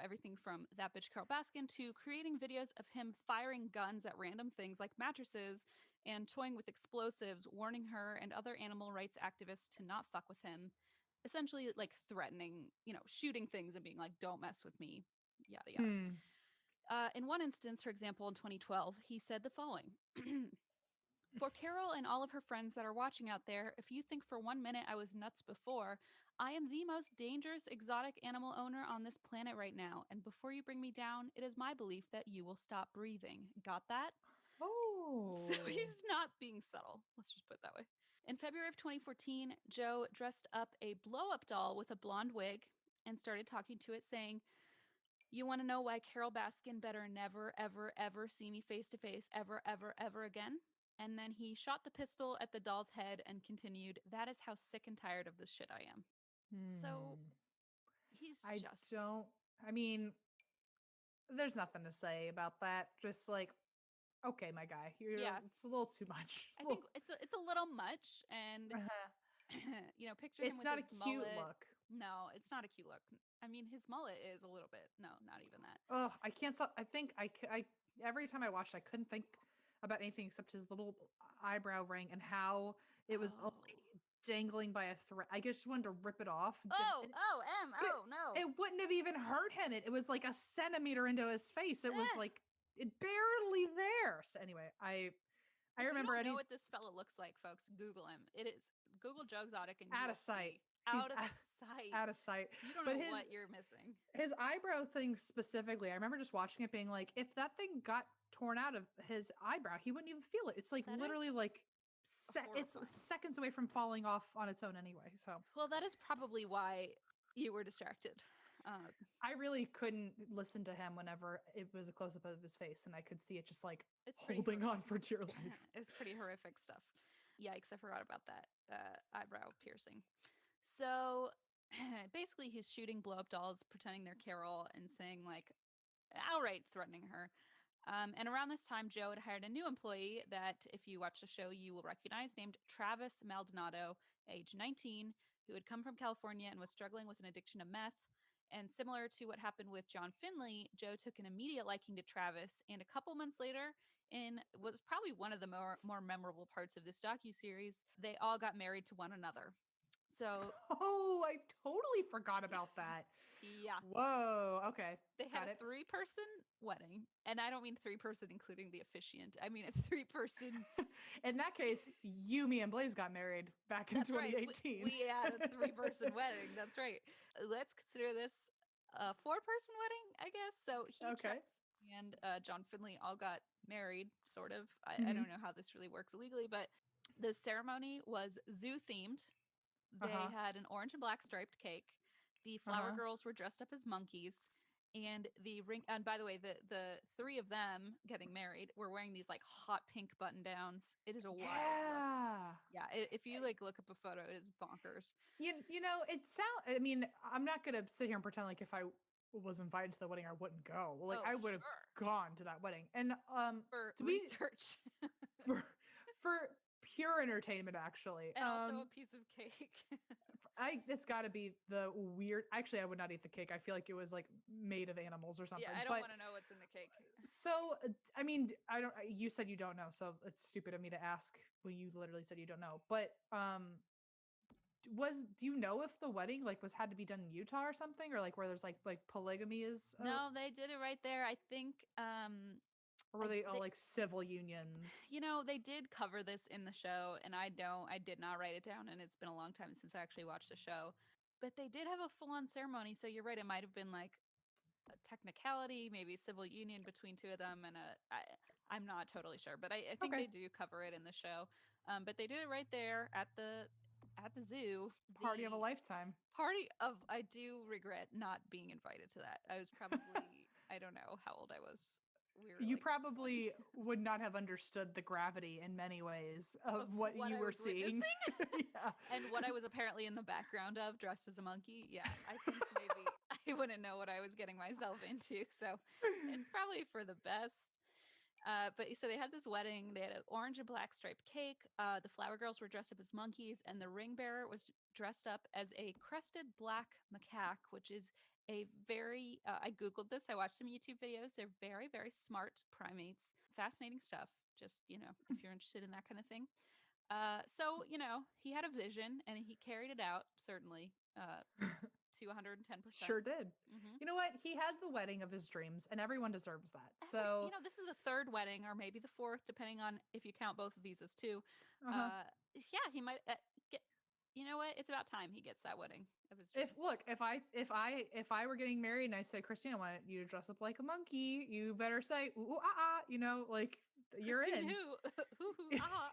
Everything from that bitch Carol Baskin to creating videos of him firing guns at random things like mattresses and toying with explosives, warning her and other animal rights activists to not fuck with him. Essentially, like threatening, shooting things and being like, "Don't mess with me," yada yada. Hmm. In one instance, for example, in 2012, he said the following. For Carol and all of her friends that are watching out there, if you think for 1 minute I was nuts before, I am the most dangerous exotic animal owner on this planet right now. And before you bring me down, it is my belief that you will stop breathing. Got that? So Oh. he's not being subtle. Let's just put it that way. In February of 2014, Joe dressed up a blow up doll with a blonde wig and started talking to it, saying, "You want to know why Carol Baskin better never, ever, ever see me face to face ever, ever, ever again?" And then he shot the pistol at the doll's head and continued, "That is how sick and tired of this shit I am." So Hmm. he's I just, don't. I mean, there's nothing to say about that. Just like, okay, my guy, you're. yeah, It's a little too much. I think it's a little much. And, Uh-huh. picture him It's with not a his cute mullet. look. No, it's not a cute look. I mean, his mullet is a little bit, no, not even that. Oh, I can't stop. I think I every time I watched, I couldn't think about anything except his little eyebrow ring and how it was Oh. only dangling by a thread. I just wanted to rip it off. It, Oh, no. it wouldn't have even hurt him. It was like a centimeter into his face. It was Eh. like it barely there. So anyway, I If you remember don't know any what this fella looks like, folks, Google him. It is Google Joe Exotic and you out of will sight. see. He's Out of sight. out of sight. You don't But know what you're missing. his eyebrow thing specifically, I remember just watching it being like, if that thing got torn out of his eyebrow, he wouldn't even feel it. It's like That literally is like it's horrifying. seconds away from falling off on its own anyway. So Well, that is probably why you were distracted. Uh, I really couldn't listen to him whenever it was a close up of his face and I could see it just like it's pretty holding on for dear life. it's pretty horrific stuff. Yikes, I forgot about that eyebrow piercing. So basically, he's shooting blow up dolls, pretending they're Carol, and saying, like, outright threatening her. And around this time, Joe had hired a new employee that, if you watch the show, you will recognize, named Travis Maldonado, age 19, who had come from California and was struggling with an addiction to meth. And similar to what happened with John Finley, Joe took an immediate liking to Travis. And a couple months later, in what was probably one of the more memorable parts of this docuseries, they all got married to one another. So Oh, I totally forgot about that. yeah, Whoa. Okay. they had Got a it. 3-person wedding. And I don't mean 3-person including the officiant. I mean a 3-person. In that case, you, me, and Blaze got married back in That's right. 2018. We had a 3-person wedding. That's right. Let's consider this a 4-person wedding, I guess. So Okay. and John Finley all got married, sort of. I Hmm. don't know how this really works legally, but the ceremony was zoo themed. Uh They huh. had an orange and black striped cake. The flower Uh-huh. girls were dressed up as monkeys. And the ring, and by the way, the three of them getting married were wearing these like hot pink button downs. It is a wild look. Yeah. Yeah, if you like look up a photo, it is bonkers. You know, I mean, I'm not gonna sit here and pretend like if I was invited to the wedding, I wouldn't go. Like Oh, I would have sure. gone to that wedding. And For to be research. for for pure entertainment actually. And also a piece of cake. I it's got to be the weird. Actually, I would not eat the cake. I feel like it was like made of animals or Yeah, something. I don't But want to know what's in the cake. so I mean, I don't. You said you don't know, so it's stupid of me to ask when you literally said you don't know. But do you know if the wedding like was had to be done in Utah or something, or like where there's like polygamy is, No, they did it right there. I think or were they all like civil unions? they did cover this in the show, and I did not write it down, and it's been a long time since I actually watched the show. But they did have a full-on ceremony, so you're right, it might have been like a technicality, maybe civil union between two of them, and I'm not totally sure, but I think Okay, they do cover it in the show. But they did it right there at the zoo. party of a The lifetime. party of I do regret not being invited to that. I was probably I don't know how old I was. We were You like 20 probably would not have understood the gravity in many ways of of what what you I were was seeing. witnessing Yeah. and what I was apparently in the background of dressed as a monkey. Yeah, I think maybe I wouldn't know what I was getting myself into. So it's probably for the best. But so they had this wedding. They had an orange and black striped cake. The flower girls were dressed up as monkeys, and the ring bearer was dressed up as a crested black macaque, which is a very. I googled this. I watched some YouTube videos. They're very, very smart primates. Fascinating stuff. Just if you're interested in that kind of thing. So he had a vision, and he carried it out. Certainly, to 110%. Sure did. You know what? He had the wedding of his dreams, and everyone deserves that. So, This is the third wedding, or maybe the fourth, depending on if you count both of these as two. uh huh. Yeah, he might get. You know what? It's about time he gets that wedding of his If dreams. look, if I were getting married and I said, Christina, I want you to dress up like a monkey, you better say ooh, ooh ah ah, like you're Christine, in. who, ah.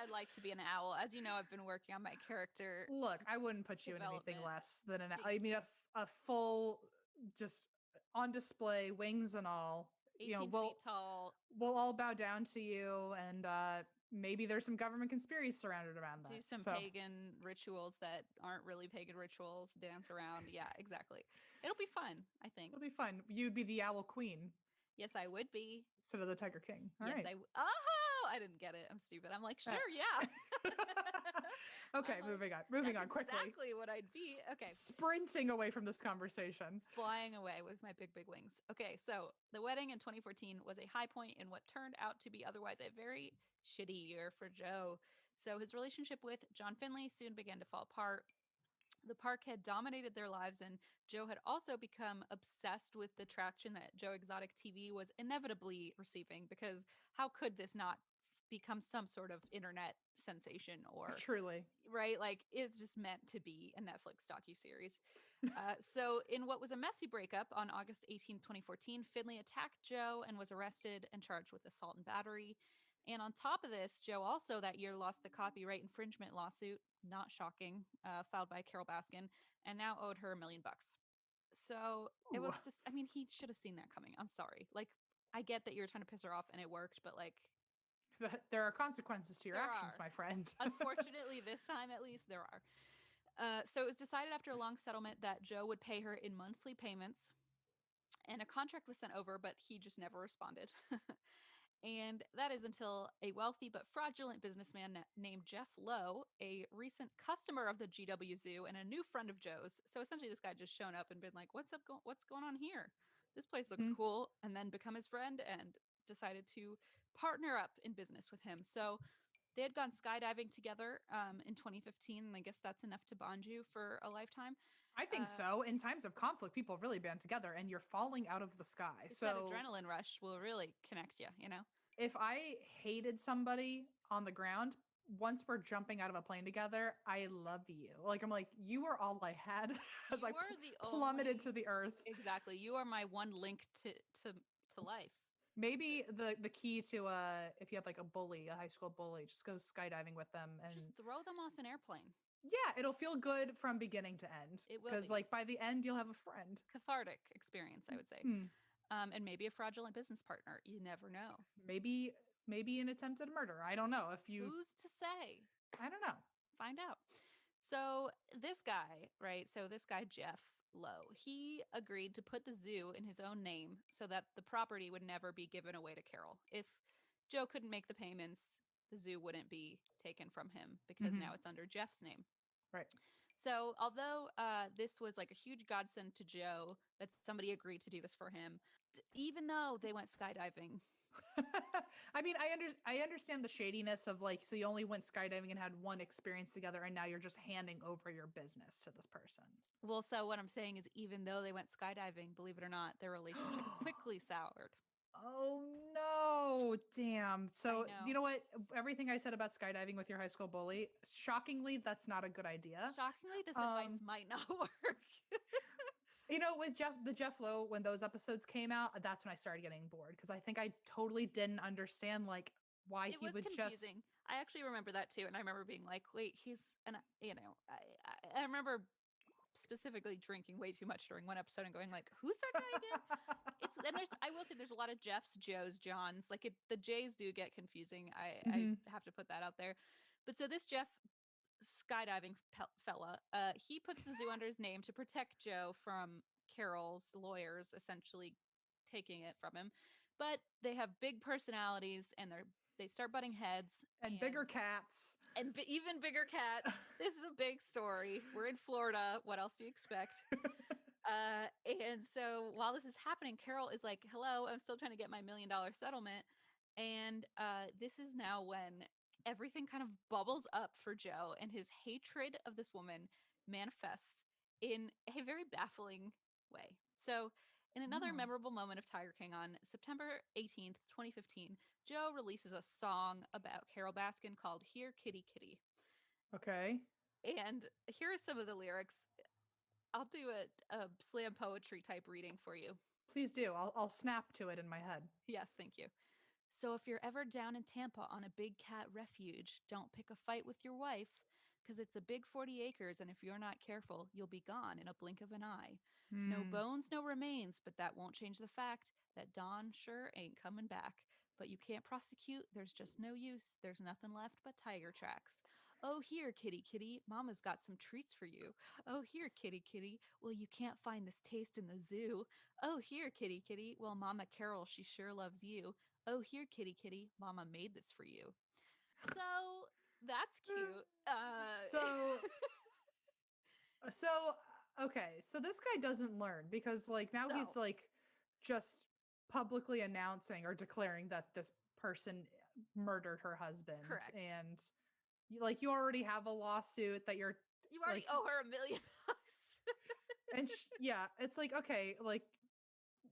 I'd like to be an owl. As you know, I've been working on my character Look, I wouldn't put you in anything development. less than an. Thank I mean, you. a full, just on display, wings and all. 18 feet tall. We'll all bow down to you, and maybe there's some government conspiracy surrounded around Do that. some So pagan rituals that aren't really pagan rituals. Dance around. Yeah, exactly. It'll be fun. I think. it'll be fun. You'd be the owl queen Yes, I would be. instead of the tiger king. All Yes, right. oh, I didn't get it. I'm stupid. I'm like, sure, yeah. Okay, I'm like, moving on. Moving that's on quickly. exactly what I'd be. Okay, Sprinting away from this conversation. flying away with my big, big wings. Okay, so the wedding in 2014 was a high point in what turned out to be otherwise a very shitty year for Joe. So his relationship with John Finley soon began to fall apart. The park had dominated their lives, and Joe had also become obsessed with the traction that Joe Exotic TV was inevitably receiving, because how could this not become some sort of internet sensation, or Truly. right, like it's just meant to be a Netflix docuseries. So in what was a messy breakup on August 18th, 2014, Finley attacked Joe and was arrested and charged with assault and battery. And on top of this, Joe also that year lost the copyright infringement lawsuit, not shocking, filed by Carol Baskin, and now owed her $1 million. So it Ooh. was just, I mean, he should have seen that coming. I'm sorry. Like, I get that you're trying to piss her off and it worked, but like, There are consequences to your there actions, are. my friend. Unfortunately, this time at least, there are. So it was decided after a long settlement that Joe would pay her in monthly payments, and a contract was sent over, but he just never responded. And that is until a wealthy but fraudulent businessman named Jeff Lowe, a recent customer of the GW Zoo and a new friend of Joe's. So essentially, this guy just shown up and been like, "What's up? What's going on here? This place looks Mhm. cool," and then become his friend and decided to partner up in business with him. So they had gone skydiving together in 2015, and I guess that's enough to bond you for a lifetime. I think Uh, so. In times of conflict, people really band together and you're falling out of the sky. it's that So adrenaline rush will really connect you, you know? if I hated somebody on the ground, once we're jumping out of a plane together, I love you. Like, I'm like, you are all I had as You I are the plummeted only to the earth. exactly. You are my one link to life. Maybe the key to if you have like a bully, a high school bully, just go skydiving with them and Just throw them off an airplane. Yeah, it'll feel good from beginning to end It will because, be like, by the end, you'll have a friend. cathartic experience, I would say. Hmm. And maybe a fraudulent business partner. You never know. Maybe, maybe an attempted murder. I don't know. If you, Who's to say? I don't know. Find out. So this guy, right? So this guy Jeff Lowe, he agreed to put the zoo in his own name so that the property would never be given away to Carol. If Joe couldn't make the payments, the zoo wouldn't be taken from him because Hmm. now it's under Jeff's name. Right. So, although this was like a huge godsend to Joe that somebody agreed to do this for him, even though they went skydiving. I mean, I understand the shadiness of like, so you only went skydiving and had one experience together, and now you're just handing over your business to this person. Well, so what I'm saying is, even though they went skydiving, believe it or not, their relationship quickly soured. Oh no, damn. I So, you know. know what? Everything I said about skydiving with your high school bully, shockingly, that's not a good idea. Shockingly, this advice Um, might not work. with the Jeff Lowe, when those episodes came out, that's when I started getting bored because I think I totally didn't understand like why It he was would just. confusing. I actually remember that too, and I remember being like, "Wait, he's," and I remember specifically drinking way too much during one episode and going like, "Who's that guy again?" It's and there's I will say there's a lot of Jeffs, Joes, Johns. Like the J's do get confusing. I Mhm. have to put that out there. But so this Jeff skydiving fella, he puts the zoo under his name to protect Joe from Carol's lawyers essentially taking it from him. But they have big personalities and they start butting heads And and bigger cats. even bigger cats. This is a big story. We're in Florida. What else do you expect? And so while this is happening, Carol is like, "Hello, I'm still trying to get my $1 million settlement." And this is now when everything kind of bubbles up for Joe, and his hatred of this woman manifests in a very baffling way. So, in another Oh, memorable moment of Tiger King on September 18th, 2015, Joe releases a song about Carol Baskin called Here Kitty Kitty. okay. And here are some of the lyrics. I'll do a slam poetry type reading for you. Please do. I'll snap to it in my head. Yes, thank you. So if you're ever down in Tampa on a big cat refuge, don't pick a fight with your wife, because it's a big 40 acres, and if you're not careful, you'll be gone in a blink of an eye. No Hmm. bones, no remains, but that won't change the fact that Dawn sure ain't coming back. But you can't prosecute, there's just no use. There's nothing left but tiger tracks. Oh, here, kitty, kitty, Mama's got some treats for you. Oh, here, kitty, kitty, well, you can't find this taste in the zoo. Oh, here, kitty, kitty, well, Mama Carol, she sure loves you. Oh, here, kitty, kitty, Mama made this for you. So that's cute. So, so okay. So this guy doesn't learn because like now he's No, like just publicly announcing or declaring that this person murdered her husband correct. and like you already have a lawsuit that you're You like already owe her $1 million. and yeah, it's like okay, like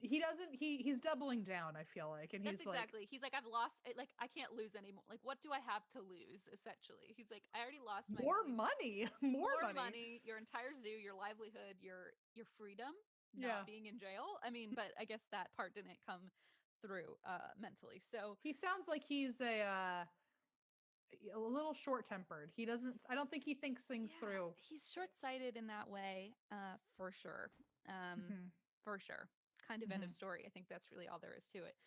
he doesn't he's doubling down, I feel like, and That's he's like exactly. He's like, I've lost. Like, I can't lose anymore. Like, what do I have to lose? Essentially, he's like, I already lost my more million. money, more More money. money, your entire zoo, your livelihood, your freedom, Yeah. not being in jail. I mean, but I guess that part didn't come through mentally. So He sounds like he's a little short-tempered. He doesn't I don't think he thinks things yeah, through. he's short-sighted in that way, for sure. Um, Mhm. for sure. Kind of end of Mhm. story. I think that's really all there is to it.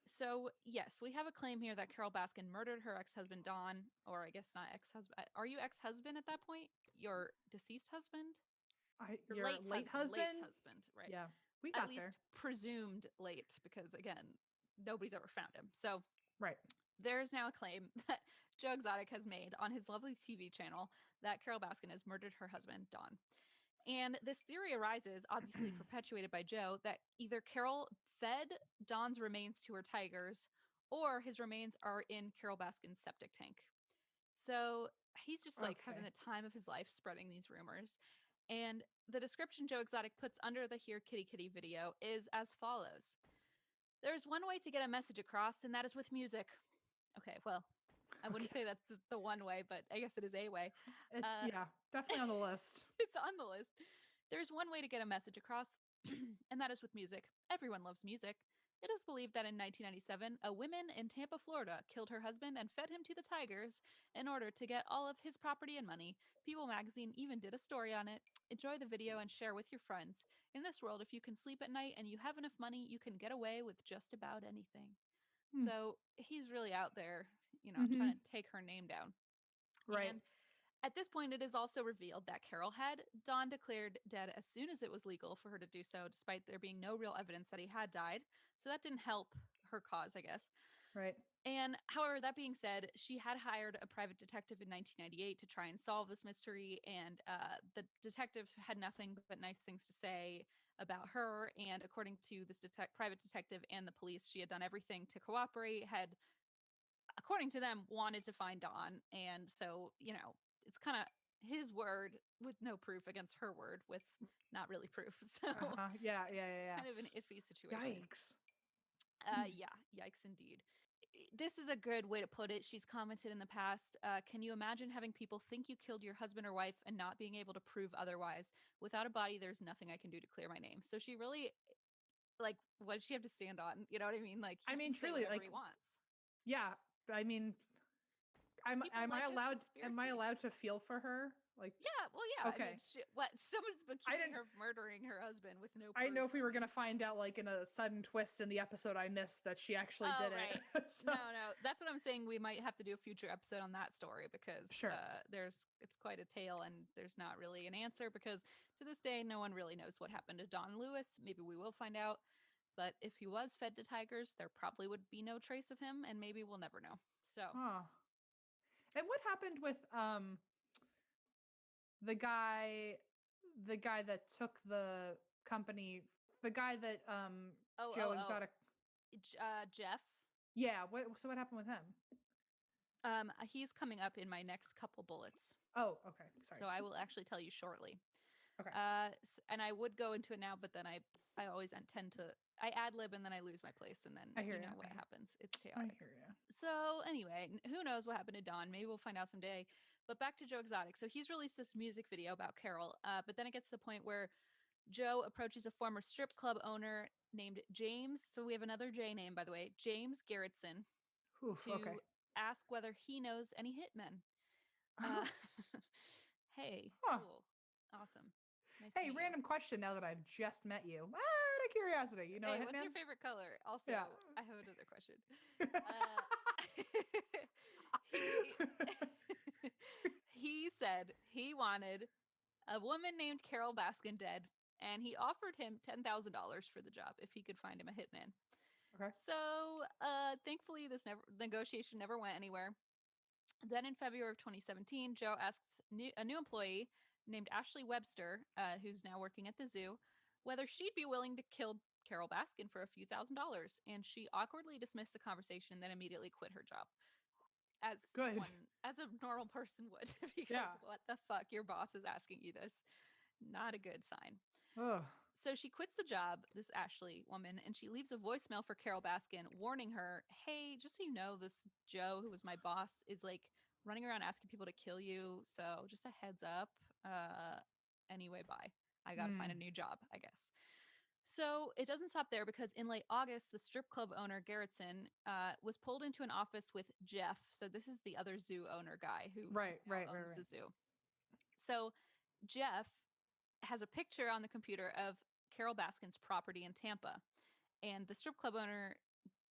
So yes, we have a claim here that Carol Baskin murdered her ex-husband Don, or I guess not ex-husband. Are you ex-husband at that point? Your deceased husband? Your Your late late husband? husband, right? Yeah. We At got least there. presumed late, because again, nobody's ever found him. So Right. there's now a claim that Joe Exotic has made on his lovely TV channel that Carol Baskin has murdered her husband, Don. And this theory arises, obviously perpetuated by Joe, that either Carol fed Don's remains to her tigers or his remains are in Carol Baskin's septic tank. So he's just like having Okay. the time of his life spreading these rumors. And the description Joe Exotic puts under the Here Kitty Kitty video is as follows: There's one way to get a message across, and that is with music. Okay, well, I Okay. wouldn't say that's the one way, but I guess it is a way. It's Uh, yeah, definitely on the list. it's on the list. There's one way to get a message across, and that is with music. Everyone loves music. It is believed that in 1997, a woman in Tampa, Florida, killed her husband and fed him to the tigers in order to get all of his property and money. People magazine even did a story on it. Enjoy the video and share with your friends. In this world, if you can sleep at night and you have enough money, you can get away with just about anything. Hmm. So he's really out there, Mm-hmm. trying to take her name down. Right. And at this point, it is also revealed that Carol had Don declared dead as soon as it was legal for her to do so, despite there being no real evidence that he had died. So that didn't help her cause, I guess. Right. And however, that being said, she had hired a private detective in 1998 to try and solve this mystery. And the detective had nothing but nice things to say about her. And according to this private detective and the police, she had done everything to cooperate, had, according to them, wanted to find Dawn. And so, it's kind of his word with no proof against her word with not really proof. So Uh-huh. Yeah, yeah, it's yeah, kind of an iffy yeah. situation. Yikes. Hmm. Yeah, yikes indeed. This is a good way to put it. She's commented in the past, can you imagine having people think you killed your husband or wife and not being able to prove otherwise? Without a body, there's nothing I can do to clear my name. So she really, like, what does she have to stand on? You know what I mean? Like, I he mean, can say truly, whatever like, he wants. yeah. I mean, People am I like a allowed? Am I conspiracy. allowed to feel for her? Like, Yeah, well, yeah. I mean, okay. what? Someone's I accusing didn't. her of murdering her husband with no I didn't proof. know if we I were gonna mean, find out, like, in a sudden twist in the episode I missed, that she actually oh, did it. right. So, No, no. That's what I'm saying. We might have to do a future episode on that story because sure. it's quite a tale and there's not really an answer because to this day no one really knows what happened to Don Lewis. Maybe we will find out. But if he was fed to tigers, there probably would be no trace of him, and maybe we'll never know. So, Huh. And what happened with the guy, the guy that took the company, the guy that oh, Joe oh, oh, Exotic. Jeff. Yeah. What happened with him? He's coming up in my next couple bullets, Oh, okay. Sorry. so I will actually tell you shortly. Okay. And I would go into it now, but then I always tend to I ad lib and then I lose my place, and then I hear you you. know what happens. It's I chaotic. hear you. So anyway, who knows what happened to Don? Maybe we'll find out someday. But back to Joe Exotic. So he's released this music video about Carol, but then it gets to the point where Joe approaches a former strip club owner named James. So we have another J name, by the way, James Garrettson, Oof, okay. to ask whether he knows any hitmen. Uh, hey, Huh. cool, awesome, nice to Hey, meet you. random question now that I've just met you. Out of curiosity, you know a Hey, what's hitman? your favorite color? Also, Yeah. I have another question. Uh, he he said he wanted a woman named Carol Baskin dead, and he offered him $10,000 for the job if he could find him a hitman. Okay. So, thankfully, this negotiation never went anywhere. Then in February of 2017, Joe asks a new employee named Ashley Webster, who's now working at the zoo, whether she'd be willing to kill Carol Baskin for a few $1,000s. And she awkwardly dismissed the conversation and then immediately quit her job. As Good. one, as a normal person would, because Yeah. what the fuck? Your boss is asking you this. Not a good sign. Ugh. So she quits the job, this Ashley woman, and she leaves a voicemail for Carol Baskin warning her, hey, just so you know, this Joe, who was my boss, is like running around asking people to kill you. So just a heads up. Anyway, bye. I got to find a Mm. new job, I guess. So it doesn't stop there because in late August, the strip club owner, Garrettson, was pulled into an office with Jeff. So this is the other zoo owner guy who Right, now right, right, owns right. the zoo. So Jeff has a picture on the computer of Carol Baskin's property in Tampa. And the strip club owner,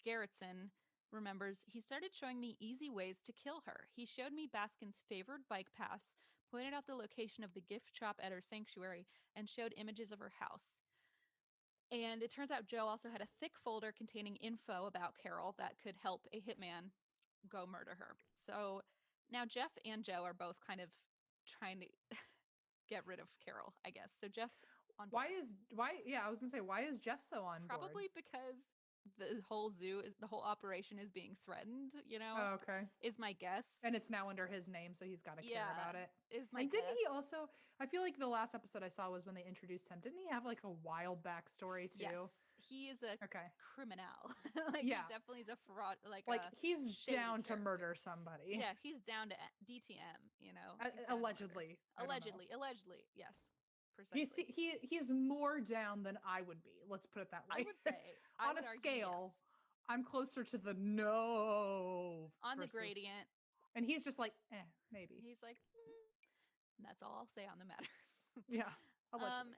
Garrettson, remembers he started showing me easy ways to kill her. He showed me Baskin's favored bike paths, pointed out the location of the gift shop at her sanctuary, and showed images of her house. And it turns out Joe also had a thick folder containing info about Carol that could help a hitman go murder her. So now Jeff and Joe are both kind of trying to get rid of Carol, I guess. So Jeff's on board. Yeah, I was gonna say, why is Jeff so on board? Probably because the whole operation is being threatened, Oh, okay. is my guess. And it's now under his name, so he's got to care Yeah, about it. is my And didn't guess. he also? I feel like the last episode I saw was when they introduced him. Didn't he have like a wild backstory Yes, too? he is a Okay. criminal. Like he Yeah. definitely is a fraud, like Like a he's shady down to character. murder somebody. Yeah, he's down to DTM, he's down to murder. Allegedly. I don't know. Allegedly, yes. Precisely. He is more down than I would be. Let's put it that I way. would say, I On would a argue scale, yes. I'm closer to the no On the versus, gradient, and he's just like, maybe. he's like, and that's all I'll say on the matter. Yeah, um, allegedly.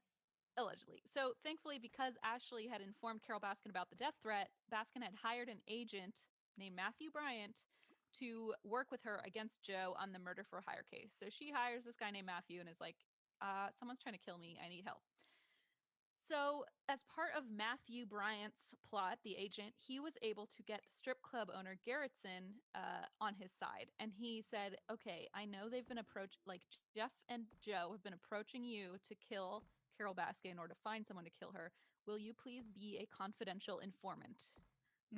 allegedly. So thankfully, because Ashley had informed Carol Baskin about the death threat, Baskin had hired an agent named Matthew Bryant to work with her against Joe on the murder for hire case. So she hires this guy named Matthew and is like, someone's trying to kill me. I need help. So, as part of Matthew Bryant's plot, the agent, he was able to get the strip club owner Garrettson on his side, and he said, "Okay, I know they've been approached, like Jeff and Joe have been approaching you to kill Carol Baskin or to find someone to kill her. Will you please be a confidential informant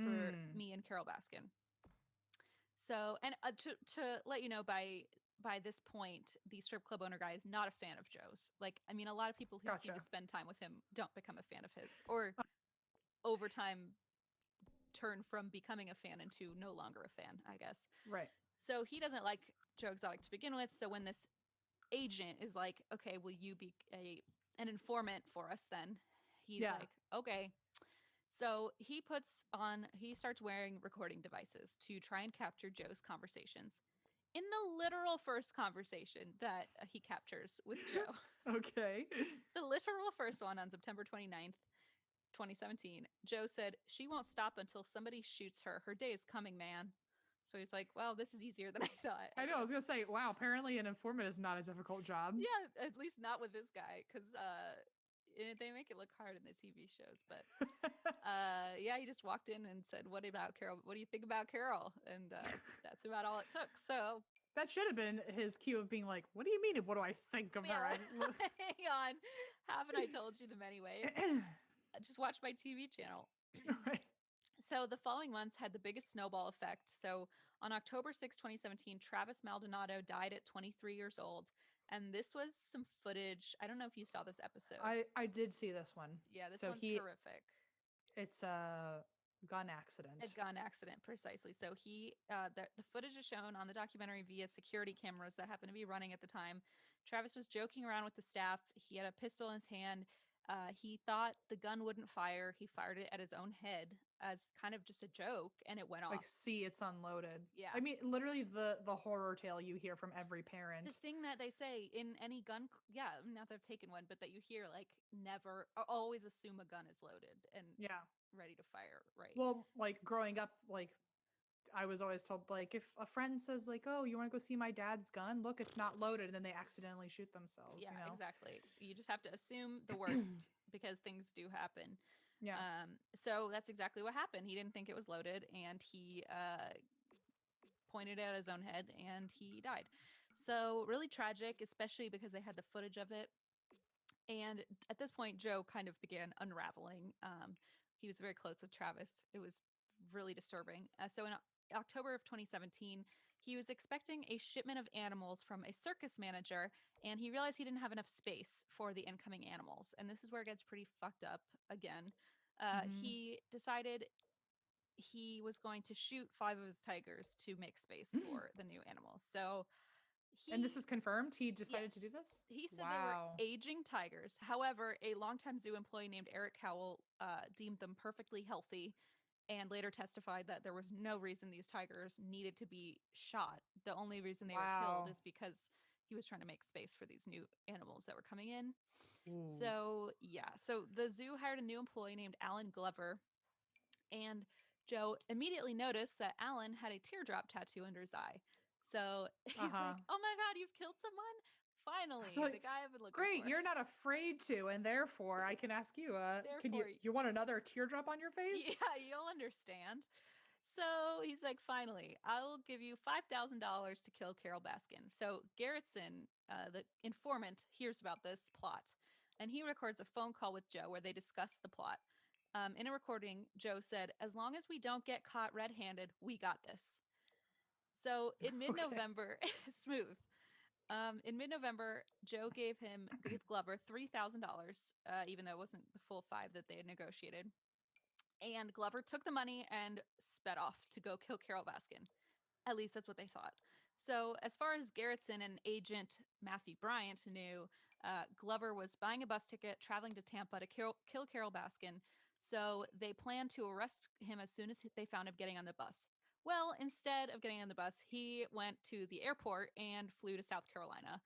for Mm, me and Carol Baskin?" So, and to let you know, by this point, the strip club owner guy is not a fan of Joe's. Like, I mean, a lot of people who seem to gotcha. spend time with him don't become a fan of his, or over time turn from becoming a fan into no longer a fan, I guess. Right. So he doesn't like Joe Exotic to begin with. So when this agent is like, "Okay, will you be a an informant for us then?" He's Yeah. like, "Okay." So he starts wearing recording devices to try and capture Joe's conversations. In the literal first conversation that he captures with Joe, Okay. the literal first one on September 29th, 2017, Joe said, "She won't stop until somebody shoots her. Her day is coming, man." So he's like, "Well, this is easier than I thought, I I know. I guess." was gonna say, wow. Apparently, an informant is not a difficult job. Yeah, at least not with this guy, because they make it look hard in the TV shows. But yeah, he just walked in and said, "What about Carol? What do you think about Carol?" And that's about all it took. So That should have been his cue of being like, "What do you mean? What do I think of her?" yeah, hang on. Haven't I told you the many ways? Just watch my TV channel. Right. So the following months had the biggest snowball effect. So on October 6th, 2017, Travis Maldonado died at 23 years old. And this was some footage. I don't know if you saw this episode. I did see this one. Yeah, this So one's horrific. it's a gun A accident. gun accident, precisely. So the footage is shown on the documentary via security cameras that happened to be running at the time. Travis was joking around with the staff. He had a pistol in his hand. He thought the gun wouldn't fire. He fired it at his own head as kind of just a joke, and it went Like, off. see, it's unloaded. Yeah. I mean, literally the horror tale you hear from every The parent. thing that they say in any yeah, not that I've taken one, but that you hear, like, never, always assume a gun is loaded and Yeah. ready to fire, right? Well, like growing up, like I was always told, like if a friend says, like, "Oh, you want to go see my dad's gun? Look, it's not loaded," and then they accidentally shoot themselves. Yeah, You know. exactly. You just have to assume the worst because things do happen. Yeah. So that's exactly what happened. He didn't think it was loaded, and he pointed it at his own head, and he died. So really tragic, especially because they had the footage of it. And at this point, Joe kind of began unraveling. He was very close with Travis. It was really disturbing. So in October of 2017, he was expecting a shipment of animals from a circus manager, and he realized he didn't have enough space for the incoming animals. And this is where it gets pretty fucked up again. Hmm. He decided he was going to shoot five of his tigers to make space for the new animals. So And this he is confirmed. He decided to do Yes. this. He said they were Wow. aging tigers. However, a longtime zoo employee named Eric Cowell deemed them perfectly healthy and later testified that there was no reason these tigers needed to be shot. The only reason they were killed Wow. is because he was trying to make space for these new animals that were coming in. Ooh. So, yeah. So the zoo hired a new employee named Alan Glover, and Joe immediately noticed that Alan had a teardrop tattoo under his eye. So Uh he's huh. like, "Oh my God, you've killed someone? So Finally, like, the guy I've been looking great, for." you're not afraid to, and therefore I can ask you, can Therefore, you want another teardrop on your face? yeah, you'll understand. So he's like, "Finally, I'll give you $5,000 to kill Carol Baskin." So Garrettson, the informant, hears about this plot, and he records a phone call with Joe where they discuss the plot. In a recording, Joe said, "As long as we don't get caught red-handed, we got this." So in Okay. mid-November, smooth. In mid-November, Joe gave Glover $3,000, even though it wasn't the full five that they had negotiated. And Glover took the money and sped off to go kill Carol Baskin. At least that's what they thought. So, as far as Garrettson and agent Matthew Bryant knew, Glover was buying a bus ticket, traveling to Tampa to kill Carol Baskin. So they planned to arrest him as soon as they found him getting on the bus. Well, instead of getting on the bus, he went to the airport and flew to South Carolina.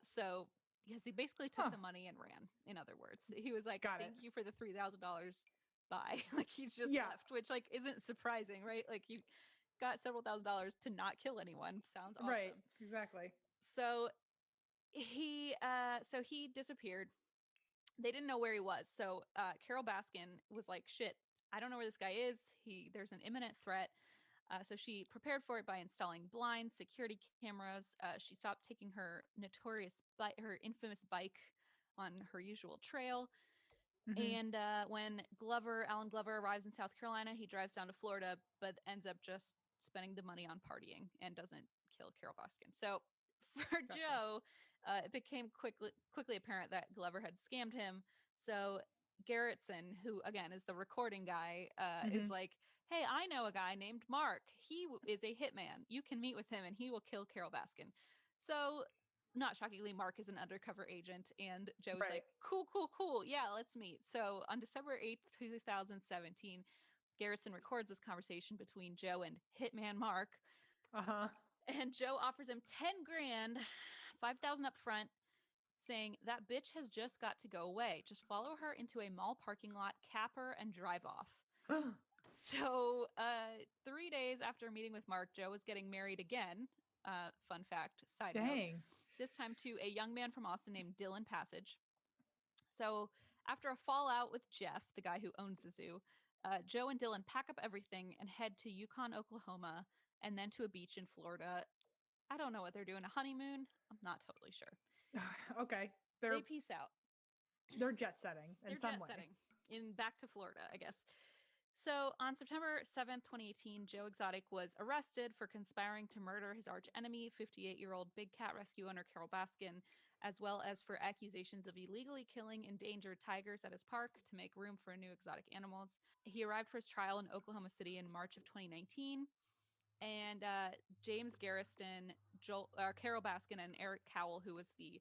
So because he basically took Huh. the money and ran. In other words, he was like, Got it. "Thank you for the $3,000. Bye." Like he just Yeah. left, which like isn't surprising, right? Like you got several $1,000s to not kill anyone. Sounds Right. awesome. Exactly. So he disappeared. They didn't know where he was. So Carol Baskin was like, "Shit, I don't know where this guy is. There's an imminent threat." So she prepared for it by installing blinds, security cameras. She stopped taking her infamous bike on her usual trail. Mm-hmm. And when Alan Glover, arrives in South Carolina, he drives down to Florida, but ends up just spending the money on partying and doesn't kill Carol Baskin. So for Gotcha. Joe, it became quickly apparent that Glover had scammed him. So Garrettson, who again is the recording guy, is Mm-hmm. like, "Hey, I know a guy named Mark. Is a hitman. You can meet with him, and he will kill Carol Baskin." So not shockingly, Mark is an undercover agent, and Joe is Right. like, "Cool, cool, cool. Yeah, let's meet." So on December 8th, 2017, Garrison records this conversation between Joe and Hitman Mark, Uh-huh. and Joe offers him 10 grand, 5,000 up front, saying that bitch has just got to go away. Just follow her into a mall parking lot, cap her, and drive off. So, 3 days after meeting with Mark, Joe was getting married again. Fun fact, side note, Dang. this time to a young man from Austin named Dylan Passage. So, after a fallout with Jeff, the guy who owns the zoo, Joe and Dylan pack up everything and head to Yukon, Oklahoma, and then to a beach in Florida. I don't know what they're doing, a honeymoon? I'm not totally sure. Okay. They They're peace out. they're jet setting in They're some jet way. setting in back to Florida, I guess. So on September 7th, 2018, Joe Exotic was arrested for conspiring to murder his arch enemy, 58-year-old big cat rescue owner Carol Baskin, as well as for accusations of illegally killing endangered tigers at his park to make room for new exotic animals. He arrived for his trial in Oklahoma City in March of 2019. And James Garriston, Carol Baskin, and Eric Cowell, who was the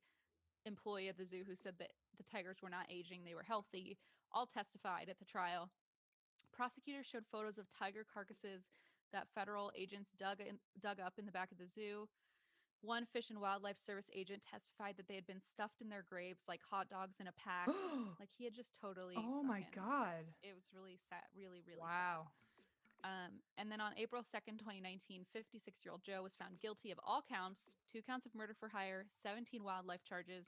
employee at the zoo who said that the tigers were not aging, they were healthy, all testified at the trial. Prosecutors showed photos of tiger carcasses that federal agents dug up in the back of the zoo. One Fish and Wildlife Service agent testified that they had been stuffed in their graves like hot dogs in a pack. Like he had just totally Oh my fucking. God. It was really sad, really, really sad. Wow. And then on April 2nd, 2019, 56-year-old Joe was found guilty of all counts, 2 counts of murder for hire, 17 wildlife charges,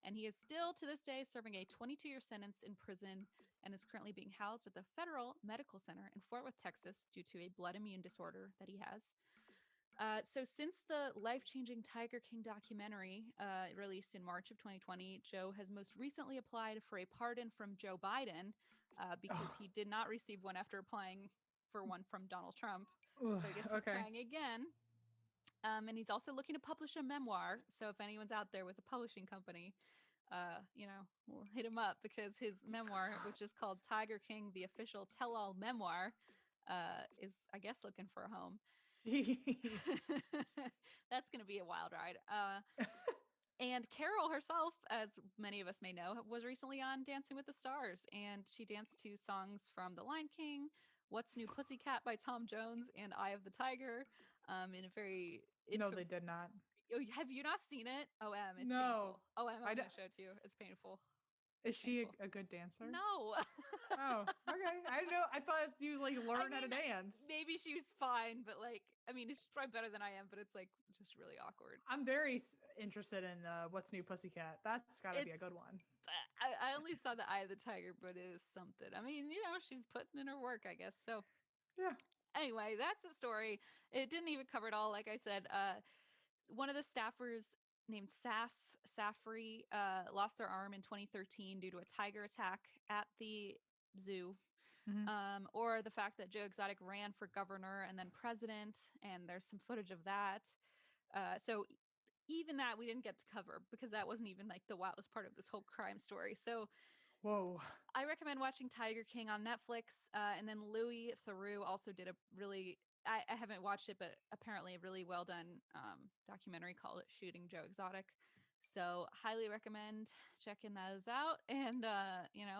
and he is still to this day serving a 22-year sentence in prison and is currently being housed at the Federal Medical Center in Fort Worth, Texas, due to a blood immune disorder that he has. So, since the life changing Tiger King documentary released in March of 2020, Joe has most recently applied for a pardon from Joe Biden because Oh, he did not receive one after applying for one from Donald Trump. ugh, So, I guess he's okay. trying again. And he's also looking to publish a memoir. So, if anyone's out there with a publishing company, we'll hit him up because his memoir, which is called Tiger King, the official tell all memoir, is, I guess, looking for a home. Jeez. That's going to be a wild ride. And Carol herself, as many of us may know, was recently on Dancing with the Stars, and she danced to songs from The Lion King, What's New Pussycat by Tom Jones, and Eye of the Tiger, in a very No, they did not. Oh, have you not seen it? It's No. painful. I'm I d- going to show it to you. It's painful. is It's she painful. a good dancer? No. Oh, okay. I know. I thought you like I learn how to mean, dance. maybe she was fine, but like, I mean, she's probably better than I am, but it's like just really awkward. I'm very interested in What's New Pussycat. That's got to be a It's good one. I only saw the Eye of the Tiger, but it is something. I mean, she's putting in her work, I guess. So Yeah. anyway, that's the story. It didn't even cover it all. Like I said, one of the staffers named Safri lost their arm in 2013 due to a tiger attack at the zoo. Hmm. Or the fact that Joe Exotic ran for governor and then president, and there's some footage of that. So even that we didn't get to cover because that wasn't even like the wildest part of this whole crime story. So Whoa. I recommend watching Tiger King on Netflix. And then Louis Theroux also did a really, I haven't watched it, but apparently a really well done documentary called Shooting Joe Exotic. So highly recommend checking those out. And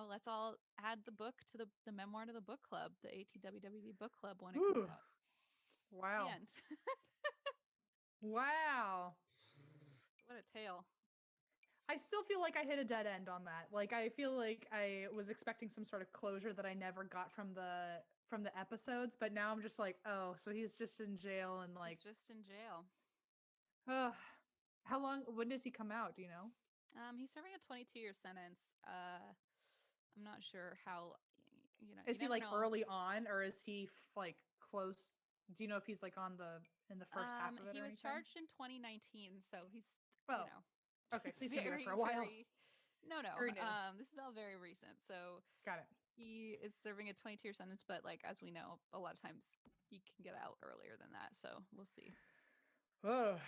let's all add the book to the memoir to the book club, the ATWWD book club when it comes Whew. out. The Wow. end. Wow. What a tale. I still feel like I hit a dead end on that. Like I feel like I was expecting some sort of closure that I never got from the episodes, but now I'm just like, oh, so he's just in jail and He's like, just in jail. uh, how long? When does he come out? Do you know? He's serving a 22-year sentence. I'm not sure how. You Is he never like know. early on, or is he like close? Do you know if he's like on the in the first half of it He or was anything? charged in 2019, so he's you Oh, know okay, so he's gonna be there for very a while. very. No, no. Very new. This is all very recent. So Got it. he is serving a 22-year sentence, but like as we know, a lot of times you can get out earlier than that. So we'll see. Oh,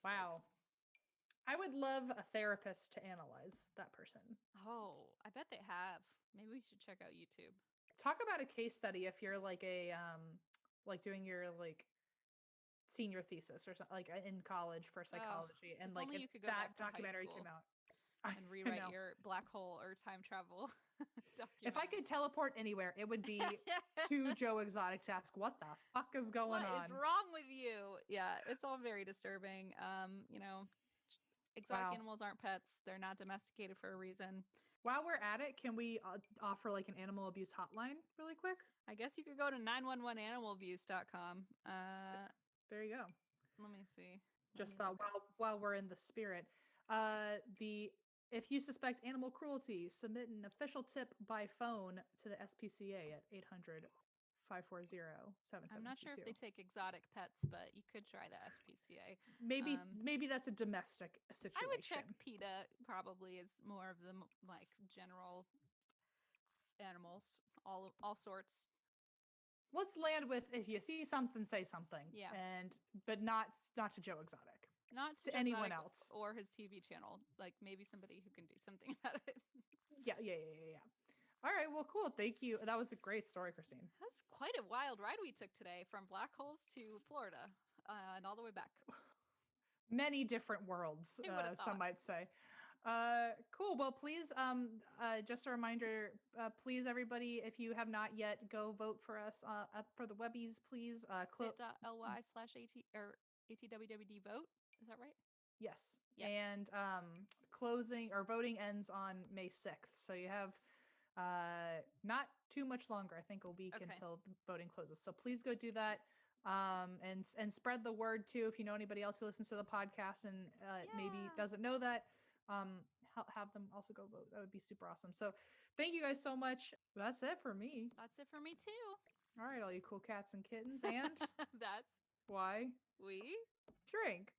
wow. Yikes. I would love a therapist to analyze that person. Oh, I bet they have. Maybe we should check out YouTube. Talk about a case study if you're like doing your like senior thesis or something like in college for Oh, psychology if and like only if you could go that back to high documentary came school out. and I rewrite know. your black hole or time travel If I documentary. could teleport anywhere, it would be to Joe Exotic to ask what the fuck is going What is on. wrong with you? Yeah, it's all very disturbing. Exotic Wow. animals aren't pets. They're not domesticated for a reason. While we're at it, can we offer like an animal abuse hotline really quick? I guess you could go to 911animalabuse.com. There you go. Let me see. Let Just me thought look up. while we're in the spirit, the if you suspect animal cruelty, submit an official tip by phone to the SPCA at 800 540 I'm not sure if 7722. they take exotic pets, but you could try the SPCA. Maybe that's a domestic I would check situation. PETA. Probably is more of the like general animals, all sorts. Let's land with if you see something, say something, Yeah, and but not to Joe Exotic, not to to Joe anyone Exotic else. or his TV channel. Like maybe somebody who can do something about it. Yeah. All right, well, cool. Thank you. That was a great story, Christine. That's quite a wild ride we took today from black holes to Florida and all the way back. Many different worlds, Who would have some thought? might say. Cool. Well, please, just a reminder, please, everybody, if you have not yet, go vote for us for the Webbies, please. bit.ly/AT or ATWWD vote. Is that right? Yes. Yep. And closing or voting ends on May 6th. So you have not too much longer. I think a week Okay. until the voting closes. So please go do that. And spread the word too. If you know anybody else who listens to the podcast and maybe Yeah. doesn't know that, um, have them also go vote. That would be super awesome. So thank you guys so much. That's it for me. That's it for me too. All right, all you cool cats and kittens. And That's why we drink?